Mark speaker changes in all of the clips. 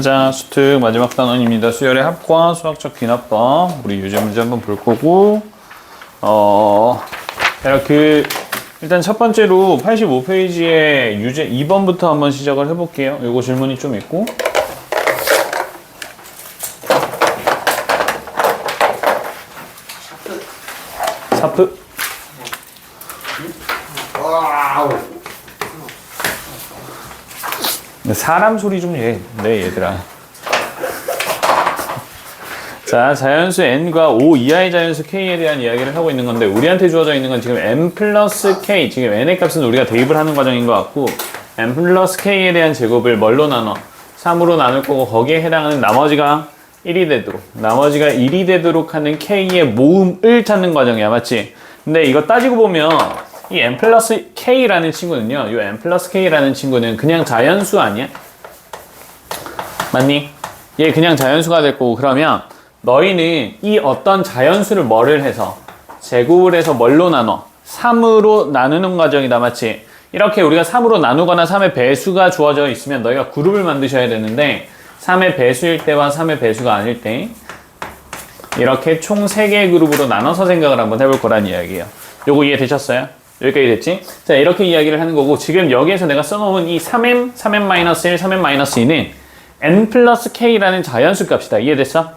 Speaker 1: 자, 수특 마지막 단원입니다. 수열의 합과 수학적 귀납법. 우리 유제 문제 한번 볼 거고, 일단 첫 번째로 85페이지에 유제 2번부터 한번 시작을 해볼게요. 요거 질문이 좀 있고. 사프. 사람 소리 좀 내, 얘들아. 자, 자연수 n과 5 이하의 자연수 k에 대한 이야기를 하고 있는 건데, 우리한테 주어져 있는 건 지금 n 플러스 k, 지금 n의 값은 우리가 대입을 하는 과정인 것 같고, n 플러스 k에 대한 제곱을 뭘로 나눠? 3으로 나눌 거고, 거기에 해당하는 나머지가 1이 되도록 하는 k의 모음을 찾는 과정이야, 맞지? 근데 이거 따지고 보면 이 n 플러스 k라는 친구는요, 이 n 플러스 k라는 친구는 그냥 자연수 아니야? 맞니? 얘 그냥 자연수가 될 거고, 그러면 너희는 이 어떤 자연수를 뭐를 해서 제곱을 해서 뭘로 나눠? 3으로 나누는 과정이다, 맞지? 이렇게 우리가 3으로 나누거나 3의 배수가 주어져 있으면 너희가 그룹을 만드셔야 되는데, 3의 배수일 때와 3의 배수가 아닐 때 이렇게 총 3개의 그룹으로 나눠서 생각을 한번 해볼 거란 이야기예요. 요거 이해되셨어요? 여기까지 됐지? 자, 이렇게 이야기를 하는 거고, 지금 여기에서 내가 써놓은 이 3m, 3m-1, 3m-2는 n 플러스 k라는 자연수 값이다. 이해됐어?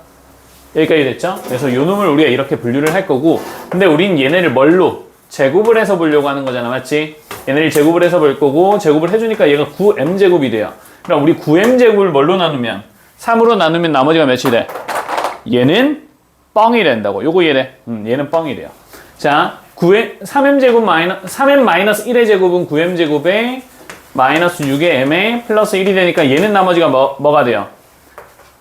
Speaker 1: 여기까지 됐죠? 그래서 요 놈을 우리가 이렇게 분류를 할 거고, 근데 우린 얘네를 뭘로? 제곱을 해서 보려고 하는 거잖아, 맞지? 얘네를 제곱을 해서 볼 거고, 제곱을 해주니까 얘가 9m제곱이 돼요. 그럼 우리 9m제곱을 뭘로 나누면? 3으로 나누면 나머지가 몇이 돼? 얘는 뻥이 된다고. 요거 이해돼? 얘는 뻥이 돼요. 자, 3m-1의 제곱은 9m제곱에 마이너스 6의 m에 플러스 1이 되니까 얘는 나머지가 뭐가 돼요?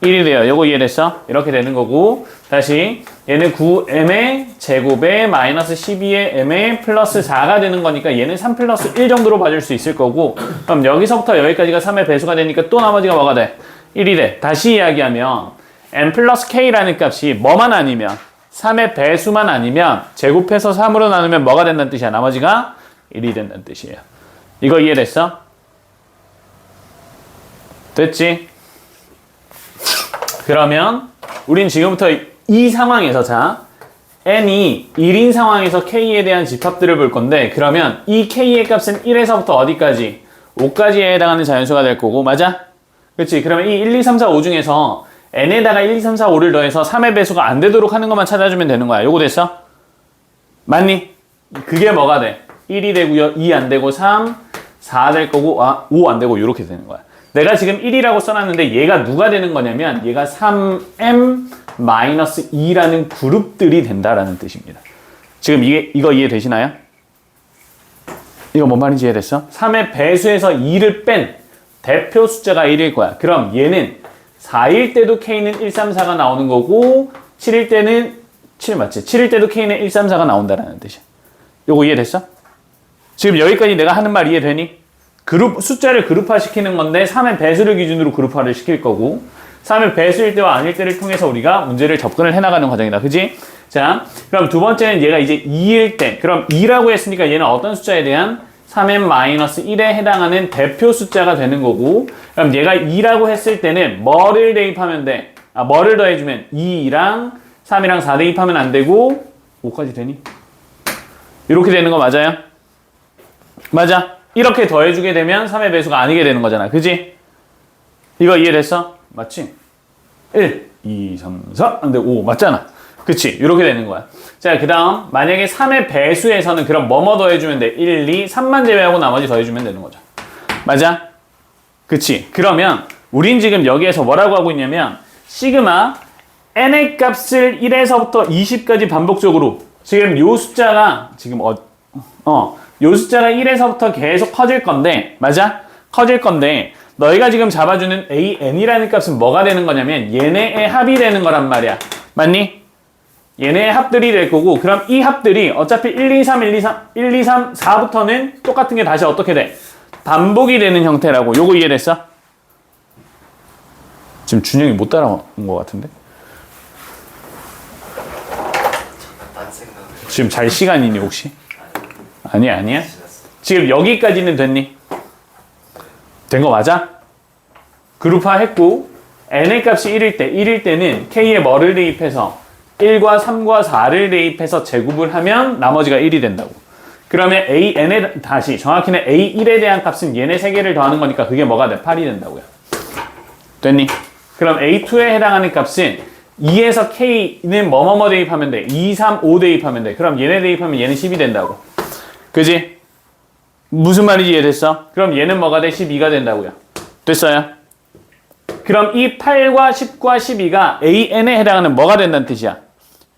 Speaker 1: 1이 돼요. 요거 이해됐어? 이렇게 되는 거고, 다시 얘는 9m의 제곱에 마이너스 12의 m에 플러스 4가 되는 거니까 얘는 3 플러스 1 정도로 봐줄 수 있을 거고, 그럼 여기서부터 여기까지가 3의 배수가 되니까 또 나머지가 뭐가 돼? 1이 돼. 다시 이야기하면 n 플러스 k라는 값이 뭐만 아니면, 3의 배수만 아니면 제곱해서 3으로 나누면 뭐가 된다는 뜻이야? 나머지가 1이 된다는 뜻이에요. 이거 이해됐어? 됐지? 그러면 우린 지금부터 이 상황에서, 자, n이 1인 상황에서 k에 대한 집합들을 볼 건데, 그러면 이 k의 값은 1에서부터 어디까지? 5까지에 해당하는 자연수가 될 거고, 맞아? 그렇지? 그러면 이 1, 2, 3, 4, 5 중에서 n에다가 1, 2, 3, 4, 5를 더해서 3의 배수가 안 되도록 하는 것만 찾아주면 되는 거야. 요거 됐어? 맞니? 그게 뭐가 돼? 1이 되고요, 2 안 되고 3, 4 될 거고, 5 안 되고 이렇게 되는 거야. 내가 지금 1이라고 써놨는데 얘가 누가 되는 거냐면 얘가 3m-2라는 그룹들이 된다라는 뜻입니다. 지금 이거 이해되시나요? 이거 뭔 말인지 이해됐어? 3의 배수에서 2를 뺀 대표 숫자가 1일 거야. 그럼 얘는 4일 때도 K는 1, 3, 4가 나오는 거고, 7일 때는 7 맞지? 7일 때도 K는 1, 3, 4가 나온다라는 뜻이야. 요거 이해됐어? 지금 여기까지 내가 하는 말 이해되니? 숫자를 그룹화 시키는 건데 3의 배수를 기준으로 그룹화를 시킬 거고, 3의 배수일 때와 아닐 때를 통해서 우리가 문제를 접근을 해나가는 과정이다. 그지? 자, 그럼 두 번째는 얘가 이제 2일 때, 그럼 2라고 했으니까 얘는 어떤 숫자에 대한 3m-1에 해당하는 대표 숫자가 되는 거고, 그럼 얘가 2라고 했을 때는 뭐를 대입하면 돼? 뭐를 더해주면 2랑 3이랑 4 대입하면 안 되고 5까지 되니? 이렇게 되는 거 맞아요? 맞아. 이렇게 더해주게 되면 3의 배수가 아니게 되는 거잖아. 그지? 이거 이해됐어? 맞지? 1, 2, 3, 4, 근데 5 맞잖아. 그치? 이렇게 되는 거야. 자, 그 다음 만약에 3의 배수에서는 그럼 뭐뭐 더해주면 돼? 1, 2, 3만 제외하고 나머지 더해주면 되는 거죠. 맞아? 그치? 그러면 우린 지금 여기에서 뭐라고 하고 있냐면 시그마 n의 값을 1에서부터 20까지 반복적으로, 지금 요 숫자가 지금 요 숫자가 1에서부터 계속 커질 건데, 맞아? 커질 건데 너희가 지금 잡아주는 AN이라는 값은 뭐가 되는 거냐면 얘네의 합이 되는 거란 말이야. 맞니? 얘네의 합들이 될 거고, 그럼 이 합들이 어차피 1, 2, 3, 1, 2, 3, 1, 2, 3, 4부터는 똑같은 게 다시 어떻게 돼? 반복이 되는 형태라고. 요거 이해됐어? 지금 준영이 못 따라온 것 같은데? 지금 잘 시간이니 혹시? 아니야? 지금 여기까지는 됐니? 된 거 맞아? 그룹화 했고, n의 값이 1일 때는 k에 뭐를 대입해서 1과 3과 4를 대입해서 제곱을 하면 나머지가 1이 된다고. 그러면 n에 다시 정확히는 a1에 대한 값은 얘네 3개를 더하는 거니까 그게 뭐가 돼? 8이 된다고요. 됐니? 그럼 a2에 해당하는 값은 2에서 k는 뭐뭐뭐 대입하면 돼. 2, 3, 5 대입하면 돼. 그럼 얘네 대입하면 얘는 10이 된다고. 그지? 무슨 말인지 이해됐어? 그럼 얘는 뭐가 돼? 12가 된다고요. 됐어요? 그럼 이 8과 10과 12가 AN에 해당하는 뭐가 된다는 뜻이야?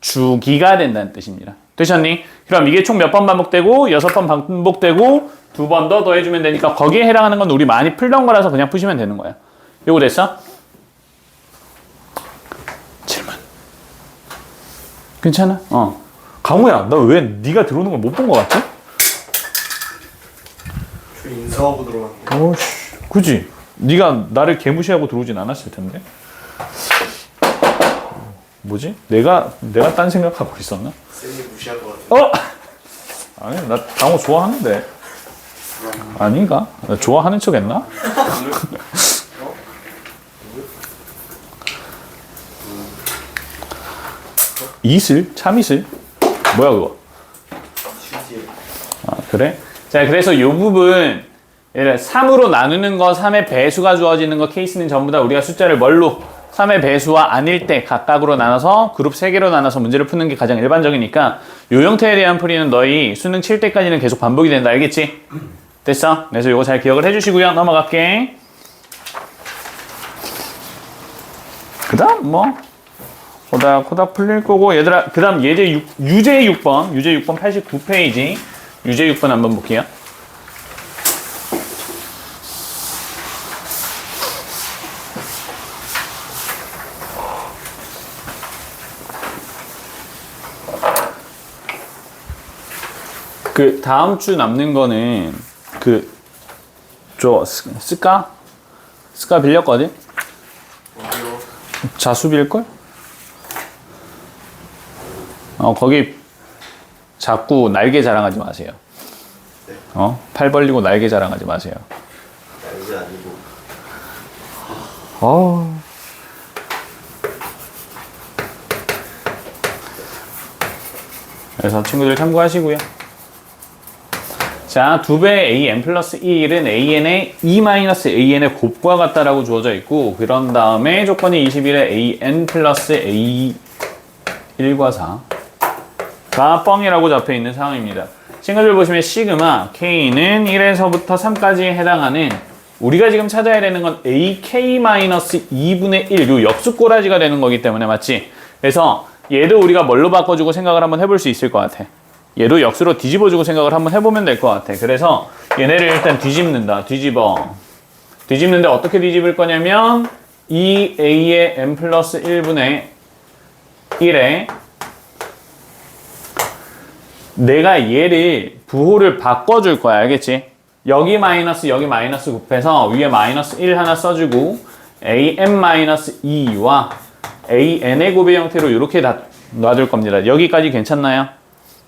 Speaker 1: 주기가 된다는 뜻입니다. 되셨니? 그럼 이게 총 몇 번 반복되고 6번 반복되고 2번 더 더해주면 되니까 거기에 해당하는 건 우리 많이 풀던 거라서 그냥 푸시면 되는 거야. 요거 됐어? 질문. 괜찮아? 강우야, 나 왜 네가 들어오는 걸 못 본 거 같지?
Speaker 2: 저 인사하고 들어왔는데.
Speaker 1: 오씨, 그지? 네가 나를 개무시하고 들어오진 않았을 텐데. 뭐지? 내가 딴 생각하고 있었나?
Speaker 2: 쌤이 무시할 것 같아.
Speaker 1: 아니, 나 강호 좋아하는데. 아닌가? 나 좋아하는 척 했나? 이슬? 참이슬? 뭐야 그거? 아, 그래? 자, 그래서 요 부분 3으로 나누는 거, 3의 배수가 주어지는 거 케이스는 전부 다 우리가 숫자를 뭘로? 3의 배수와 아닐 때 각각으로 나눠서 그룹 3개로 나눠서 문제를 푸는 게 가장 일반적이니까 요 형태에 대한 풀이는 너희 수능 칠 때까지는 계속 반복이 된다. 알겠지? 됐어? 그래서 요거 잘 기억을 해주시고요. 넘어갈게. 그 다음 뭐 호닥호닥 풀릴 거고 얘들아 그 다음 유제 6번 89페이지 유제 6번 한번 볼게요. 그 다음 주 남는 거는 스카 빌렸거든?
Speaker 2: 어디요?
Speaker 1: 자수 빌릴걸? 거기 자꾸 날개 자랑하지 마세요.
Speaker 2: 네.
Speaker 1: 팔 벌리고 날개 자랑하지 마세요.
Speaker 2: 날개 아니고.
Speaker 1: 그래서 친구들 참고하시고요. 자, 2배 an 플러스 1은 an의 2-an의 곱과 같다라고 주어져 있고 그런 다음에 조건이 21에 an 플러스 a 1과 4가 뻥이라고 잡혀 있는 상황입니다. 친구들 보시면 시그마 k는 1에서부터 3까지에 해당하는 우리가 지금 찾아야 되는 건 ak-2분의 1 요 역수꼬라지가 되는 거기 때문에 맞지? 그래서 얘도 우리가 뭘로 바꿔주고 생각을 한번 해볼 수 있을 것 같아. 얘도 역수로 뒤집어주고 생각을 한번 해보면 될 것 같아. 그래서 얘네를 일단 뒤집는다. 뒤집는데 어떻게 뒤집을 거냐면 2a의 n 플러스 1분의 1에 내가 얘를 부호를 바꿔줄 거야. 알겠지? 여기 마이너스 여기 마이너스 곱해서 위에 마이너스 1 하나 써주고 an-2와 an의 곱의 형태로 이렇게 다 놔둘 겁니다. 여기까지 괜찮나요?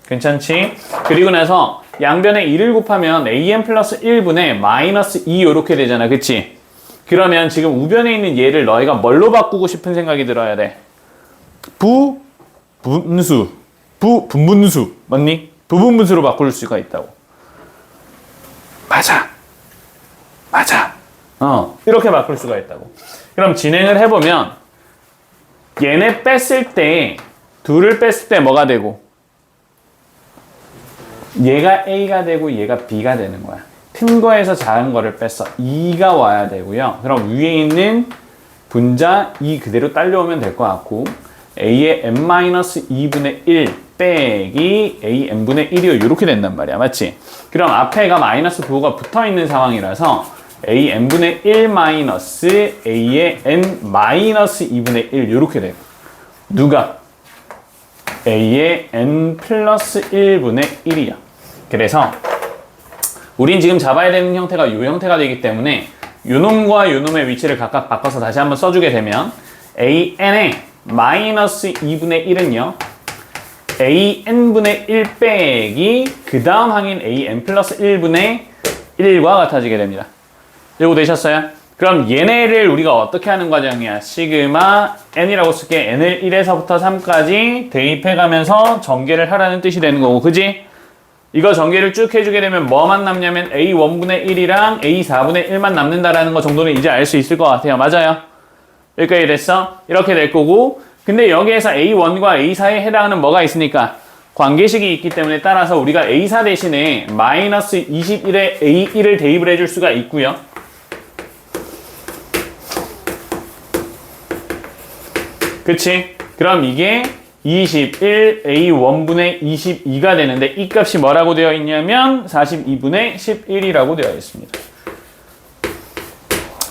Speaker 1: 괜찮지? 그리고 나서 양변에 2를 곱하면 an 플러스 1분의 마이너스 2 이렇게 되잖아. 그치? 그러면 지금 우변에 있는 얘를 너희가 뭘로 바꾸고 싶은 생각이 들어야 돼? 부분수 맞니? 부분분수로 바꿀 수가 있다고. 맞아. 이렇게 바꿀 수가 있다고. 그럼 진행을 해보면 얘네 뺐을 때 둘을 뺐을 때 뭐가 되고 얘가 A가 되고 얘가 B가 되는 거야. 큰 거에서 작은 거를 뺐어. 2가 와야 되고요. 그럼 위에 있는 분자 2 그대로 딸려오면 될 것 같고 A의 n-2분의 1 빼기 AN분의 1이요. 이렇게 된단 말이야. 맞지? 그럼 앞에가 마이너스 부호가 붙어있는 상황이라서 AN분의 1 마이너스 A의 n-2분의 1 이렇게 돼요. 누가? A의 n 플러스 1분의 1이야. 그래서 우린 지금 잡아야 되는 형태가 이 형태가 되기 때문에 요놈과 요놈의 위치를 각각 바꿔서 다시 한번 써주게 되면 AN의 마이너스 2분의 1은요. AN분의 1 빼기 그 다음 항인 AN 플러스 1분의 1과 같아지게 됩니다. 이거 되셨어요? 그럼 얘네를 우리가 어떻게 하는 과정이야? 시그마 n이라고 쓸게. n을 1에서부터 3까지 대입해가면서 전개를 하라는 뜻이 되는 거고, 그지? 이거 전개를 쭉 해주게 되면 뭐만 남냐면 a1분의 1이랑 a4분의 1만 남는다라는 거 정도는 이제 알 수 있을 것 같아요. 맞아요? 여기까지 됐어? 이렇게 될 거고, 근데 여기에서 a1과 a4에 해당하는 뭐가 있으니까? 관계식이 있기 때문에 따라서 우리가 a4 대신에 마이너스 21에 a1을 대입을 해줄 수가 있고요. 그치? 그럼 이게 21 a1분의 22가 되는데 이 값이 뭐라고 되어 있냐면 42분의 11이라고 되어 있습니다.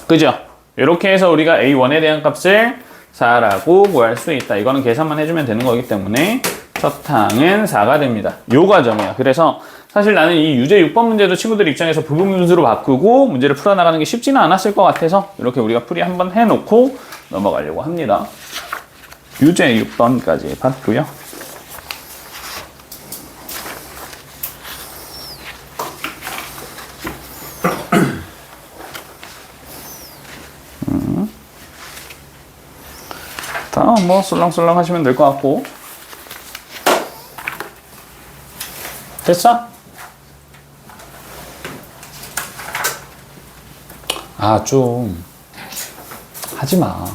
Speaker 1: 그죠? 이렇게 해서 우리가 a1에 대한 값을 4라고 구할 수 있다. 이거는 계산만 해주면 되는 거기 때문에 첫 항은 4가 됩니다. 요 과정이야. 그래서 사실 나는 이 유제 6번 문제도 친구들 입장에서 부분분수로 바꾸고 문제를 풀어나가는 게 쉽지는 않았을 것 같아서 이렇게 우리가 풀이 한번 해놓고 넘어가려고 합니다. 유제 6번까지 봤고요. 다음 뭐 술렁술렁 하시면 될 것 같고. 됐어? 아, 좀 하지 마.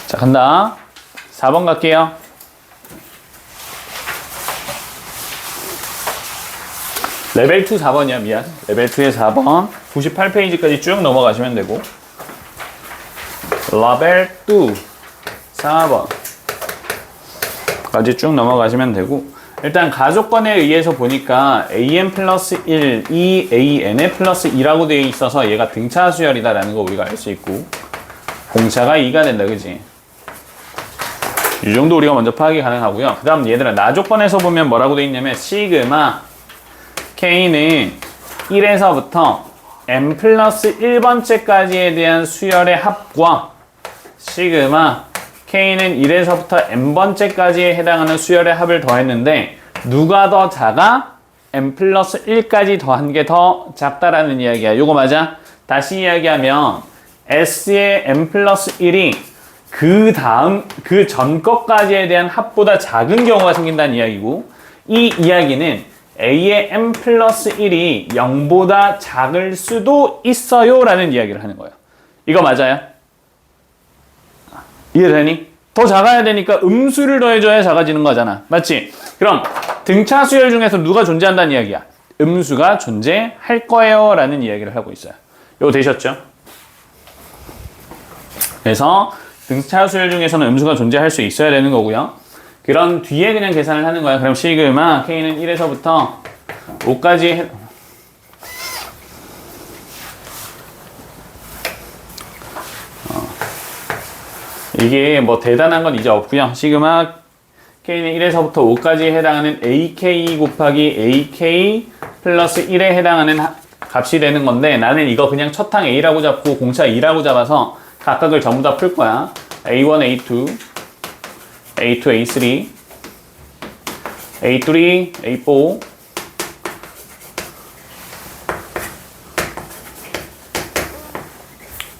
Speaker 1: 자, 간다. 4번 갈게요. 레벨 2 4번이야, 미안. 레벨 2의 4번. 98페이지까지 쭉 넘어가시면 되고. 레벨 2 4번. 까지 쭉 넘어가시면 되고. 일단 가족관에 의해서 보니까 an 플러스 1, 2an에 플러스 2라고 되어 있어서 얘가 등차 수열이다라는 거 우리가 알 수 있고. 공차가 2가 된다, 그지? 이 정도 우리가 먼저 파악이 가능하고요. 그 다음 얘들아 나조건에서 보면 뭐라고 되어 있냐면 시그마 K는 1에서부터 n 플러스 1번째까지에 대한 수열의 합과 시그마 K는 1에서부터 n번째까지에 해당하는 수열의 합을 더했는데 누가 더 작아? n 플러스 1까지 더한 게 더 작다라는 이야기야. 요거 맞아? 다시 이야기하면 S의 n 플러스 1이 그 다음, 그 전 것까지에 대한 합보다 작은 경우가 생긴다는 이야기고, 이 이야기는 A의 n 플러스 1이 0보다 작을 수도 있어요 라는 이야기를 하는 거예요. 이거 맞아요? 이해되니? 더 작아야 되니까 음수를 더해줘야 작아지는 거잖아. 맞지? 그럼 등차 수열 중에서 누가 존재한다는 이야기야? 음수가 존재할 거예요 라는 이야기를 하고 있어요. 이거 되셨죠? 그래서 등차 수열 중에서는 음수가 존재할 수 있어야 되는 거고요. 그런 뒤에 그냥 계산을 하는 거야. 그럼 시그마 K는 1에서부터 5까지 이게 뭐 대단한 건 이제 없고요. 시그마 K는 1에서부터 5까지 해당하는 AK 곱하기 AK 플러스 1에 해당하는 값이 되는 건데 나는 이거 그냥 첫항 A라고 잡고 공차 2라고 잡아서 각각을 전부 다 풀 거야. A1, A2, A2, A3, A3, A4,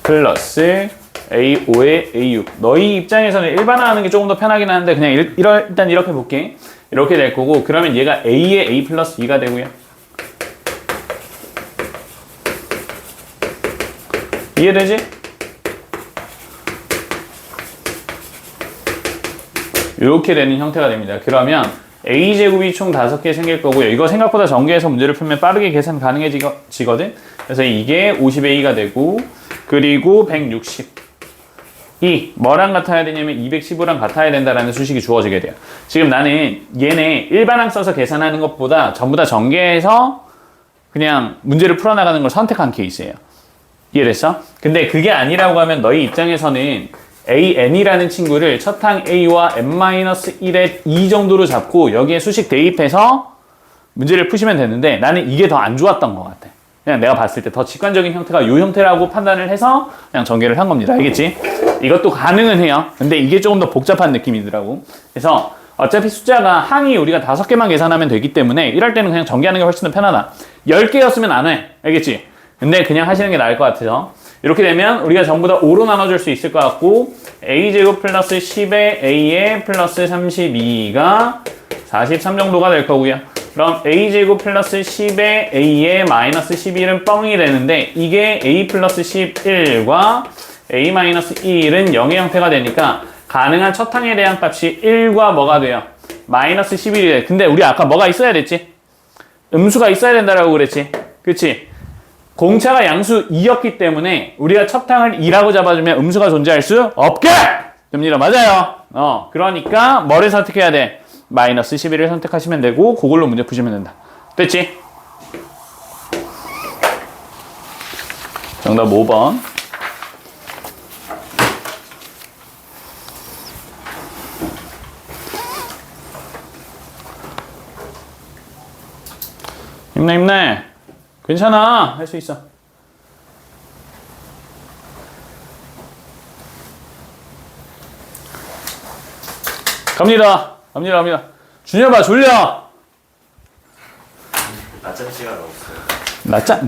Speaker 1: 플러스 A5에 A6. 너희 입장에서는 일반화하는 게 조금 더 편하긴 한데 그냥 일단 이렇게 볼게. 이렇게 될 거고 그러면 얘가 A에 A 플러스 2가 되고요. 이해되지? 이렇게 되는 형태가 됩니다. 그러면 A제곱이 총 5개 생길 거고요. 이거 생각보다 전개해서 문제를 풀면 빠르게 계산 가능해지거든? 그래서 이게 50A가 되고 그리고 162 뭐랑 같아야 되냐면 215랑 같아야 된다라는 수식이 주어지게 돼요. 지금 나는 얘네 일반항 써서 계산하는 것보다 전부 다 전개해서 그냥 문제를 풀어나가는 걸 선택한 케이스예요. 이해됐어? 근데 그게 아니라고 하면 너희 입장에서는 AN이라는 친구를 첫항 A와 N-1의 2 정도로 잡고 여기에 수식 대입해서 문제를 푸시면 되는데 나는 이게 더 안 좋았던 것 같아. 그냥 내가 봤을 때 더 직관적인 형태가 이 형태라고 판단을 해서 그냥 전개를 한 겁니다. 알겠지? 이것도 가능은 해요. 근데 이게 조금 더 복잡한 느낌이더라고. 그래서 어차피 숫자가 항이 우리가 5개만 계산하면 되기 때문에 이럴 때는 그냥 전개하는 게 훨씬 더 편하다. 10개였으면 안 해. 알겠지? 근데 그냥 하시는 게 나을 것 같아서 이렇게 되면 우리가 전부 다 5로 나눠줄 수 있을 것 같고 a제곱 플러스 10에 a에 플러스 32가 43 정도가 될 거고요. 그럼 a제곱 플러스 10에 a에 마이너스 11은 뻥이 되는데 이게 a 플러스 11과 a 마이너스 1은 0의 형태가 되니까 가능한 첫 항에 대한 값이 1과 뭐가 돼요? 마이너스 11이 돼. 근데 우리 아까 뭐가 있어야 됐지? 음수가 있어야 된다라고 그랬지? 그치? 공차가 양수 2였기 때문에 우리가 첫 항을 2라고 잡아주면 음수가 존재할 수 없게 됩니다. 맞아요. 그러니까 뭐를 선택해야 돼? 마이너스 11을 선택하시면 되고 그걸로 문제 푸시면 된다. 됐지? 정답 5번. 힘내 힘내. 괜찮아. 할 수 있어. 갑니다. 갑니다. 준혁아 졸려.
Speaker 2: 낮잠 시간 없어요.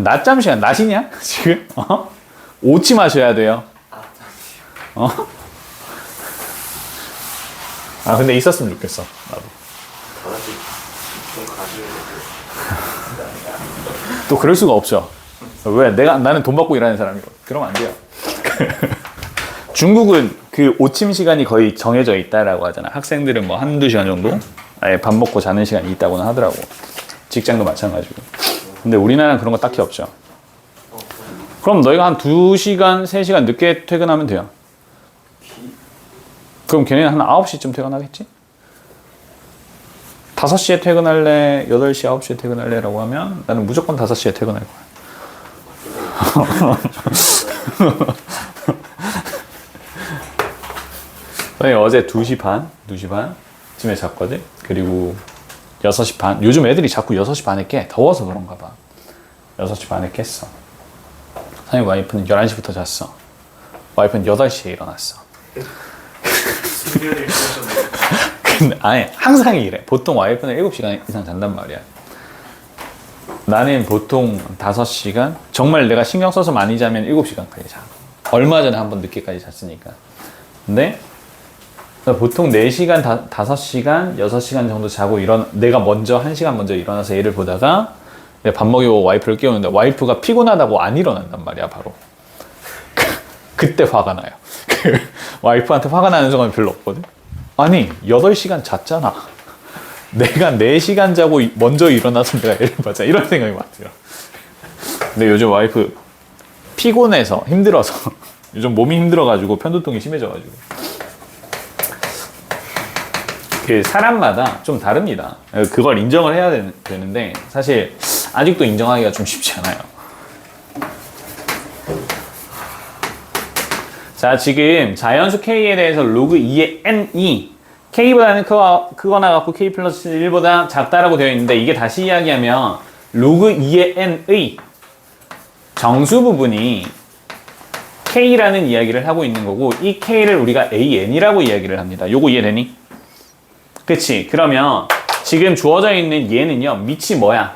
Speaker 1: 낮잠 시간 낮이냐? 지금? 오치 마셔야 돼요. 아 근데 있었으면 좋겠어. 나도.
Speaker 2: 다 같이 좀 가져야 돼.
Speaker 1: 또 그럴 수가 없죠. 왜? 나는 돈 받고 일하는 사람이거든. 그러면 안 돼요. 중국은 그 오침 시간이 거의 정해져 있다라고 하잖아. 학생들은 뭐 한두 시간 정도? 아예 밥 먹고 자는 시간이 있다고는 하더라고. 직장도 마찬가지고. 근데 우리나라는 그런 거 딱히 없죠. 그럼 너희가 한 2시간, 3시간 늦게 퇴근하면 돼요. 그럼 걔네는 한 9시쯤 퇴근하겠지? 5시에 퇴근할래? 8시, 9시에 퇴근할래? 라고 하면 나는 무조건 5시에 퇴근할 거야. 저희 어제 2시 반쯤에 잤거든? 그리고 6시 반. 요즘 애들이 자꾸 6시 반에 깨. 더워서 그런가 봐. 6시 반에 깼어. 선생님 와이프는 11시부터 잤어. 와이프는 8시에 일어났어.
Speaker 2: 수면을 주무셨네요.
Speaker 1: 근데 아니 항상 이래. 보통 와이프는 7시간 이상 잔단 말이야. 나는 보통 5시간? 정말 내가 신경 써서 많이 자면 7시간까지 자. 얼마 전에 한번 늦게까지 잤으니까. 근데 보통 4시간, 5시간, 6시간 정도 자고 내가 먼저 1시간 먼저 일어나서 애를 보다가 밥 먹이고 와이프를 깨우는데 와이프가 피곤하다고 안 일어난단 말이야 바로. 그때 화가 나요. 와이프한테 화가 나는 순간 별로 없거든. 아니 8시간 잤잖아. 내가 4시간 자고 먼저 일어나서 내가 애를 보자 이런 생각이 많이 들어. 근데 요즘 와이프 피곤해서 힘들어서 요즘 몸이 힘들어가지고 편두통이 심해져가지고 그 사람마다 좀 다릅니다. 그걸 인정을 해야 되는데 사실 아직도 인정하기가 좀 쉽지 않아요. 자, 지금 자연수 K에 대해서 로그 2의 N이 K보다는 크거나 같고 K 플러스 1보다 작다라고 되어 있는데 이게 다시 이야기하면 로그 2의 N의 정수 부분이 K라는 이야기를 하고 있는 거고 이 K를 우리가 AN이라고 이야기를 합니다. 요거 이해되니? 그치? 그러면 지금 주어져 있는 얘는요 밑이 뭐야?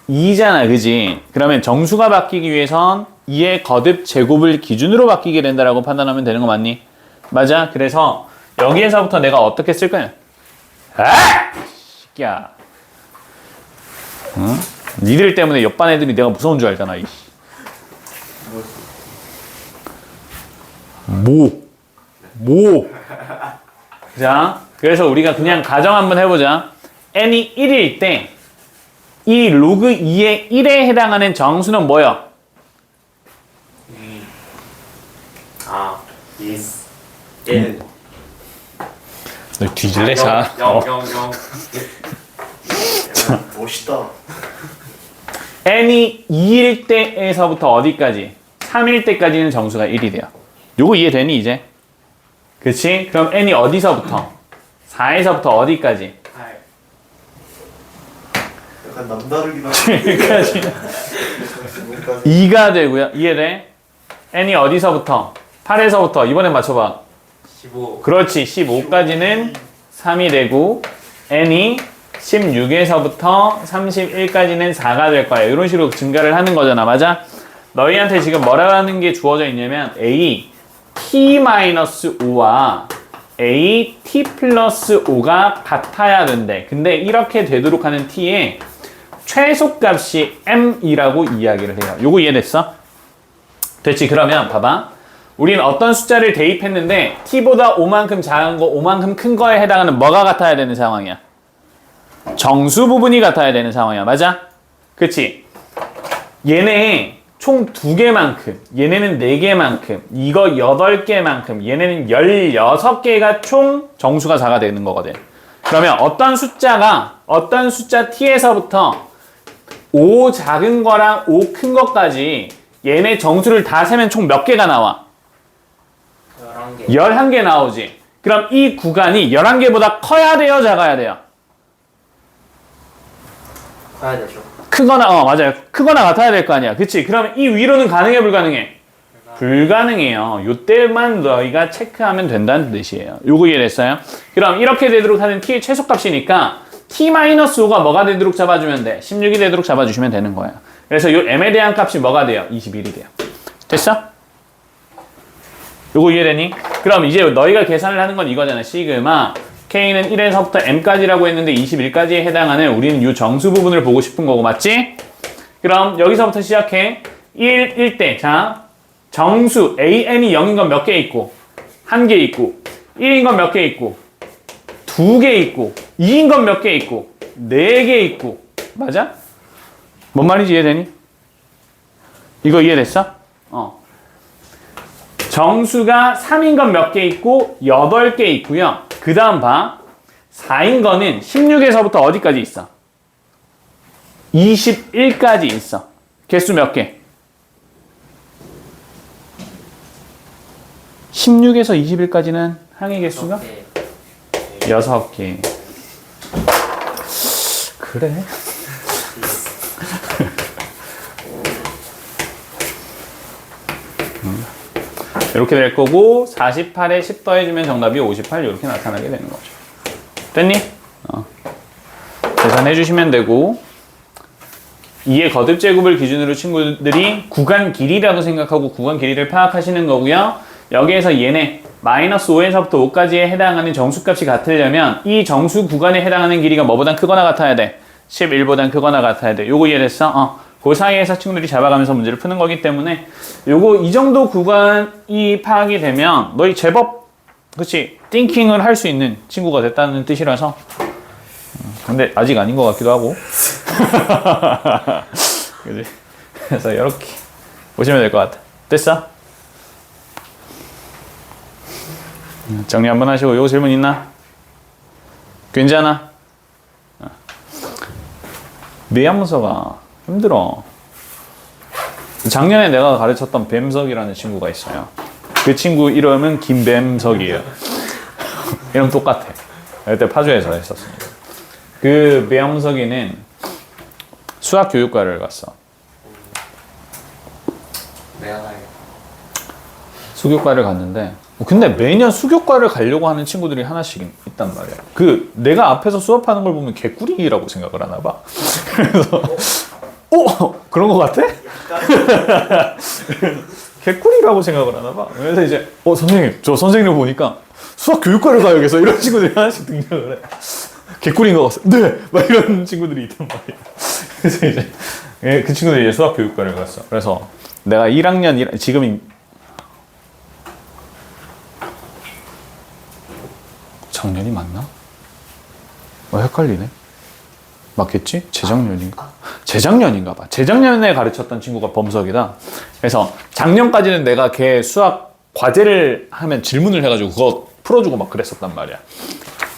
Speaker 1: 2잖아, 그지? 그러면 정수가 바뀌기 위해선 2의 거듭 제곱을 기준으로 바뀌게 된다라고 판단하면 되는 거 맞니? 맞아. 그래서 여기에서부터 내가 어떻게 쓸 거냐? 아! 새끼야. 응? 니들 때문에 옆반 애들이 내가 무서운 줄 알잖아. 이씨. 자, 그래서 우리가 그냥 가정 한번 해보자. n이 1일 때 이 로그 2의 1에 해당하는 정수는 뭐야?
Speaker 2: yes. 얘는
Speaker 1: 너 뒤질래? 자.
Speaker 2: 0. 멋있다.
Speaker 1: n이 2일 때에서부터 어디까지? 3일 때까지는 정수가 1이 돼요. 요거 이해되니 이제? 그치? 그럼 n이 어디서부터? 4에서부터 어디까지?
Speaker 2: 약간 남다르기도
Speaker 1: 7까지 2가 되고요. 이해돼? n이 어디서부터? 8에서부터 이번엔 맞춰봐.
Speaker 2: 15.
Speaker 1: 그렇지. 15까지는 3이 되고 n이 16에서부터 31까지는 4가 될 거야. 이런 식으로 증가를 하는 거잖아. 맞아? 너희한테 지금 뭐라는 게 주어져 있냐면 a t-5와 a t 플러스 5가 같아야 된대. 근데 이렇게 되도록 하는 t의 최소값이 m이라고 이야기를 해요. 요거 이해됐어? 됐지? 그러면 봐봐. 우리는 어떤 숫자를 대입했는데 t보다 5만큼 작은 거, 5만큼 큰 거에 해당하는 뭐가 같아야 되는 상황이야? 정수 부분이 같아야 되는 상황이야. 맞아? 그치? 얘네 총 2개만큼, 얘네는 4개만큼, 이거 8개만큼, 얘네는 16개가 총 정수가 4가 되는 거거든. 그러면 어떤 숫자 t에서부터 5 작은 거랑 5 큰 것까지 얘네 정수를 다 세면 총 몇 개가 나와?
Speaker 3: 11개.
Speaker 1: 11개 나오지. 그럼 이 구간이 11개보다 커야 돼요? 작아야 돼요?
Speaker 3: 가야 되죠.
Speaker 1: 크거나, 맞아요. 크거나 같아야 될 거 아니야. 그치? 그러면 이 위로는 가능해, 불가능해? 불가능해요. 요때만 너희가 체크하면 된다는 뜻이에요. 요거 이해됐어요? 그럼 이렇게 되도록 하는 t의 최소값이니까 t-5가 뭐가 되도록 잡아주면 돼? 16이 되도록 잡아주시면 되는 거야. 그래서 요 m에 대한 값이 뭐가 돼요? 21이 돼요. 됐어? 요거 이해되니? 그럼 이제 너희가 계산을 하는 건 이거잖아. 시그마 K는 1에서부터 M까지라고 했는데 21까지에 해당하는 우리는 이 정수 부분을 보고 싶은 거고, 맞지? 그럼 여기서부터 시작해. 1일 때, 자, 정수 AN이 0인 건 몇 개 있고, 1개 있고, 1인 건 몇 개 있고, 2개 있고, 2인 건 몇 개 있고, 4개 있고, 맞아? 뭔 말인지 이해되니? 이거 이해됐어? 정수가 3인 건 몇 개 있고 8개 있고요. 그 다음 봐. 4인 거는 16에서부터 어디까지 있어? 21까지 있어. 개수 몇 개? 16에서 21까지는 항의 개수가 6개. 그래? 이렇게 될 거고 48에 10 더해주면 정답이 58 이렇게 나타나게 되는 거죠. 됐니? 계산해 주시면 되고 2의 거듭 제곱을 기준으로 친구들이 구간 길이라고 생각하고 구간 길이를 파악하시는 거고요. 여기에서 얘네 마이너스 5에서부터 5까지에 해당하는 정수값이 같으려면 이 정수 구간에 해당하는 길이가 뭐보단 크거나 같아야 돼? 11보단 크거나 같아야 돼. 요거 이해됐어? 그 사이에서 친구들이 잡아가면서 문제를 푸는 거기 때문에 요거 이 정도 구간이 파악이 되면 너희 제법 그치 띵킹을 할 수 있는 친구가 됐다는 뜻이라서 근데 아직 아닌 것 같기도 하고 그치? 그래서 이렇게 보시면 될 것 같아. 됐어? 정리 한번 하시고 요거 질문 있나? 괜찮아? 매한문서가 힘들어. 작년에 내가 가르쳤던 뱀석이라는 친구가 있어요. 그 친구 이름은 김뱀석이에요. 이름 똑같아. 그때 파주에서 했었습니다. 그 매한문석이는 수학교육과를 갔어.
Speaker 3: 내가 가야
Speaker 1: 수교과를 갔는데 근데 매년 수교과를 가려고 하는 친구들이 하나씩 있단 말이야. 그 내가 앞에서 수업하는 걸 보면 개꿀이라고 생각을 하나 봐. 그래서 그런 거 같아? 개꿀이라고 생각을 하나 봐. 그래서 이제 선생님 저 선생님 보니까 수학교육과를 가야겠어 이런 친구들이 하나씩 등장을 해. 개꿀인 것 같아. 네! 막 이런 친구들이 있단 말이야. 그래서 이제 그 친구들이 이제 수학교육과를 갔어. 그래서 내가 1학년 지금 작년이 맞나? 헷갈리네. 맞겠지? 재작년인가? 재작년인가 봐. 재작년에 가르쳤던 친구가 범석이다. 그래서 작년까지는 내가 걔 수학 과제를 하면 질문을 해가지고 그거 풀어주고 막 그랬었단 말이야.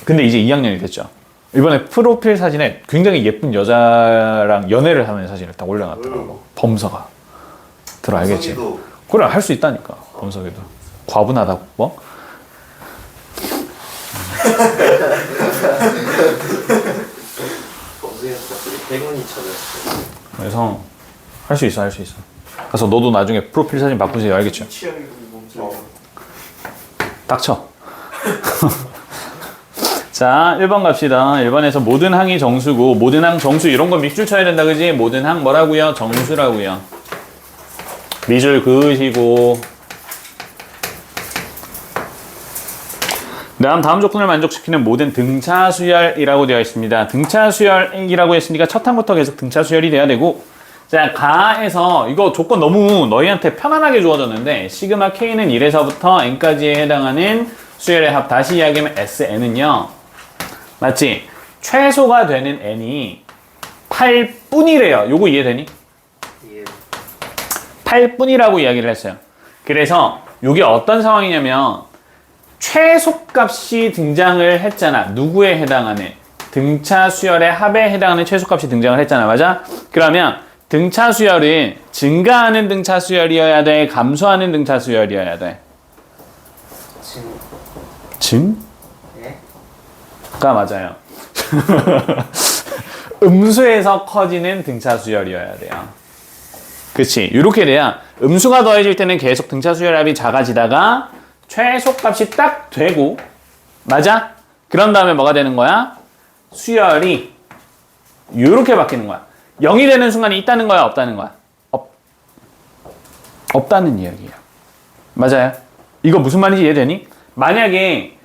Speaker 1: 근데 이제 2학년이 됐죠. 이번에 프로필 사진에 굉장히 예쁜 여자랑 연애를 하는 사진을 딱 올려놨더라고. 범석아. 들어 알겠지? 그래 할 수 있다니까. 범석이도. 과분하다고 뭐?
Speaker 3: 백문이 쳐졌어.
Speaker 1: 그래서 할 수 있어. 그래서 너도 나중에 프로필 사진 바꾸세요. 알겠죠?
Speaker 2: 취향이 몸
Speaker 1: 닥쳐. 자, 1번 갑시다. 1번에서 모든 항이 정수고, 모든 항 정수 이런 거 밑줄 쳐야 된다, 그지? 모든 항 뭐라고요? 정수라고요. 밑줄 그으시고. 다음 조건을 만족시키는 모든 등차 수열이라고 되어 있습니다. 등차 수열이라고 했으니까 첫 항부터 계속 등차 수열이 돼야 되고, 자, 가에서 이거 조건 너무 너희한테 편안하게 주어졌는데, 시그마 K는 1에서부터 N까지에 해당하는 수열의 합, 다시 이야기하면 SN은요, 맞지? 최소가 되는 N이 8뿐이래요. 요거 이해되니?
Speaker 3: 예.
Speaker 1: 8뿐이라고 이야기를 했어요. 그래서 요게 어떤 상황이냐면 최소값이 등장을 했잖아. 누구에 해당하는? 등차 수열의 합에 해당하는 최소값이 등장을 했잖아. 맞아? 그러면 등차 수열은 증가하는 등차 수열이어야 돼? 감소하는 등차 수열이어야 돼? 증?
Speaker 3: 예?
Speaker 1: 가 맞아요. 음수에서 커지는 등차 수열이어야 돼요. 그치? 이렇게 돼야 음수가 더해질 때는 계속 등차 수열합이 작아지다가 최소값이 딱 되고, 맞아? 그런 다음에 뭐가 되는 거야? 수열이 이렇게 바뀌는 거야. 0이 되는 순간이 있다는 거야, 없다는 거야? 없다는 이야기야. 맞아요? 이거 무슨 말인지 이해되니? 만약에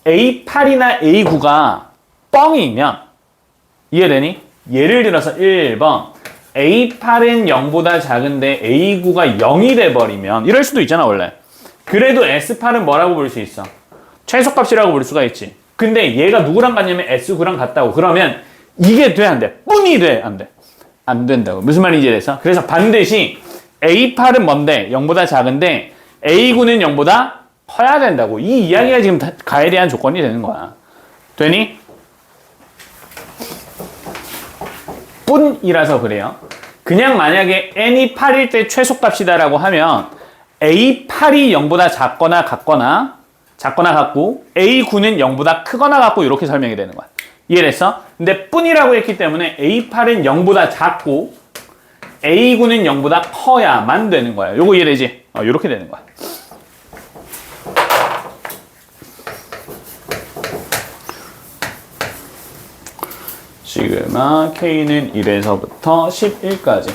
Speaker 1: A8이나 A9가 뻥이면 이해되니? 예를 들어서 1번 A8은 0보다 작은데 A9가 0이 돼버리면 이럴 수도 있잖아 원래. 그래도 S8은 뭐라고 볼 수 있어? 최소값이라고 볼 수가 있지. 근데 얘가 누구랑 같냐면 S9랑 같다고. 그러면 이게 돼? 안 돼? 뿐이 돼? 안 돼? 안 된다고. 무슨 말인지 이해됐어? 그래서 반드시 A8은 뭔데? 0보다 작은데 A9는 0보다 커야 된다고. 이 이야기가 지금 가에 대한 조건이 되는 거야. 되니? 뿐이라서 그래요. 그냥 만약에 n이 8일 때 최소값이다라고 하면 A8이 0보다 작거나 같고 A9는 0보다 크거나 같고 이렇게 설명이 되는 거야. 이해됐어? 근데 뿐이라고 했기 때문에 A8은 0보다 작고 A9는 0보다 커야만 되는 거야. 요거 이해되지? 이렇게 되는 거야. 시그마 K는 1에서부터 11까지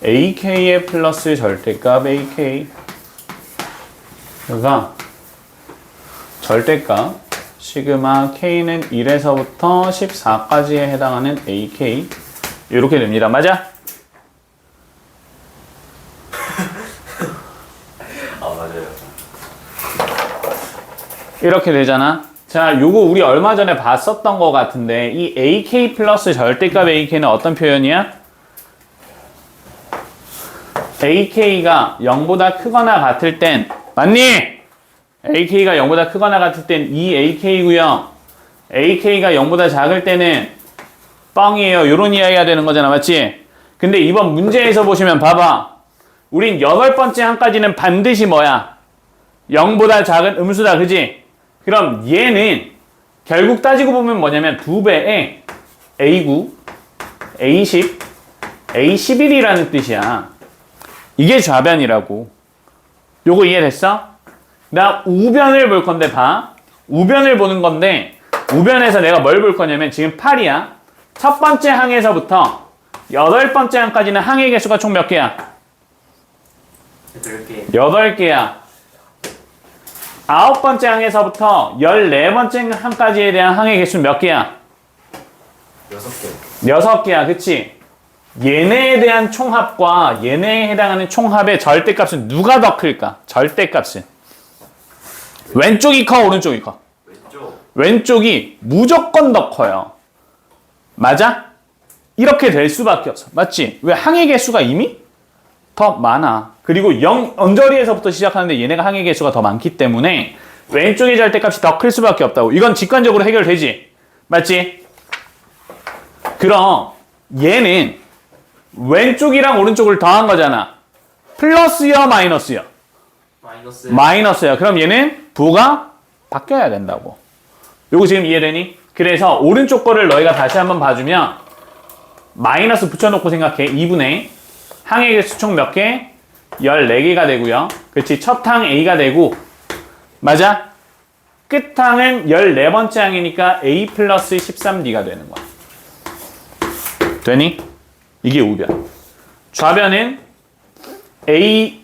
Speaker 1: AK의 플러스 절대값 AK가 절대값 시그마 K는 1에서부터 14까지에 해당하는 AK 이렇게 됩니다. 맞아?
Speaker 2: 아 맞아요.
Speaker 1: 이렇게 되잖아. 자, 요거 우리 얼마 전에 봤었던 것 같은데 이 AK 플러스 절대값 AK는 어떤 표현이야? AK가 0보다 크거나 같을 땐 맞니? AK가 0보다 크거나 같을 땐 이 AK고요. AK가 0보다 작을 때는 뻥이에요. 요런 이야기가 되는 거잖아. 맞지? 근데 이번 문제에서 보시면 봐봐. 우린 8번째 항까지는 반드시 뭐야? 0보다 작은 음수다. 그지? 그럼 얘는 결국 따지고 보면 뭐냐면 2배의 A9, A10, A11이라는 뜻이야. 이게 좌변이라고. 요거 이해됐어? 나 우변을 볼 건데 봐. 우변을 보는 건데 우변에서 내가 뭘 볼 거냐면 지금 8이야. 첫 번째 항에서부터 8번째 항까지는 항의 개수가 총 몇 개야?
Speaker 3: 8개.
Speaker 1: 8개야. 9번째 항에서부터 14번째 항까지에 대한 항의 개수는 몇 개야?
Speaker 2: 6개.
Speaker 1: 6개야. 그치? 얘네에 대한 총합과 얘네에 해당하는 총합의 절대값은 누가 더 클까? 절대값은. 왼쪽이 커, 오른쪽이 커?
Speaker 2: 왼쪽.
Speaker 1: 왼쪽이 무조건 더 커요. 맞아? 이렇게 될 수밖에 없어. 맞지? 왜 항의 개수가 이미 더 많아. 그리고 0 언저리에서부터 시작하는데 얘네가 항의 개수가 더 많기 때문에 왼쪽의 절대값이 더 클 수밖에 없다고. 이건 직관적으로 해결되지? 맞지? 그럼 얘는 왼쪽이랑 오른쪽을 더한 거잖아. 플러스요, 마이너스요?
Speaker 3: 마이너스.
Speaker 1: 마이너스야. 그럼 얘는 부호가 바뀌어야 된다고. 요거 지금 이해되니? 그래서 오른쪽 거를 너희가 다시 한번 봐주면 마이너스 붙여놓고 생각해. 2분의 항의 개수 총 몇 개? 14개가 되고요. 그렇지? 첫 항 A가 되고 맞아? 끝항은 14번째 항이니까 A 플러스 13D가 되는 거야. 되니? 이게 우변. 좌변은 A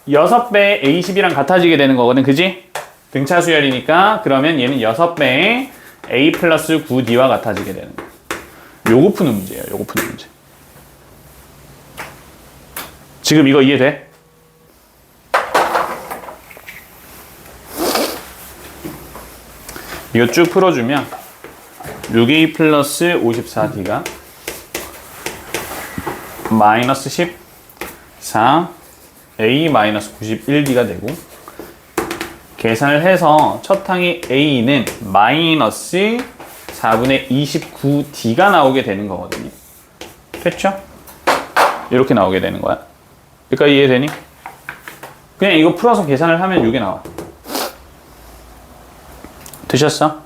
Speaker 1: 6배의 A10이랑 같아지게 되는 거거든. 그지? 등차 수열이니까 그러면 얘는 6배의 A 플러스 9D와 같아지게 되는 거야. 요거 푸는 문제예요. 요거 푸는 문제. 지금 이거 이해돼? 이거 쭉 풀어주면 6A 플러스 54D가 마이너스 14 A 마이너스 91D가 되고 계산을 해서 첫 항이 A는 마이너스 4분의 29D가 나오게 되는 거거든요. 됐죠? 이렇게 나오게 되는 거야. 여기까지 이해되니? 그냥 이거 풀어서 계산을 하면 이게 나와. 되셨어?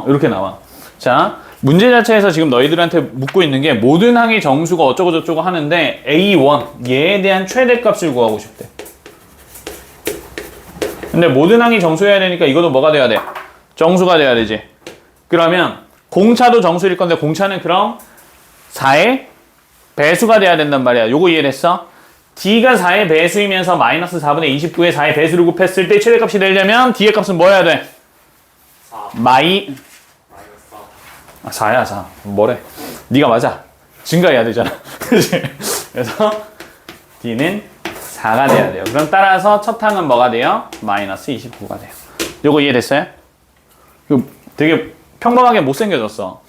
Speaker 1: 이렇게 나와. 자, 문제 자체에서 지금 너희들한테 묻고 있는 게 모든 항의 정수가 어쩌고 저쩌고 하는데 A1, 얘에 대한 최대값을 구하고 싶대. 근데 모든 항이 정수여야 되니까 이것도 뭐가 돼야 돼? 정수가 돼야 되지. 그러면 공차도 정수일 건데 공차는 그럼 4의 배수가 돼야 된단 말이야. 요거 이해됐어? D가 4의 배수이면서 마이너스 4분의 29에 4의 배수를 곱했을 때 최대값이 되려면 D의 값은 뭐 해야 돼?
Speaker 3: 4
Speaker 1: 마이너스 4야 4. 뭐래? 네가 맞아. 증가해야 되잖아. 그치? 그래서 D는 4가 돼야 돼요. 그럼 따라서 첫 항은 뭐가 돼요? 마이너스 29가 돼요. 요거 이해됐어요? 이거 되게 평범하게 못생겨졌어.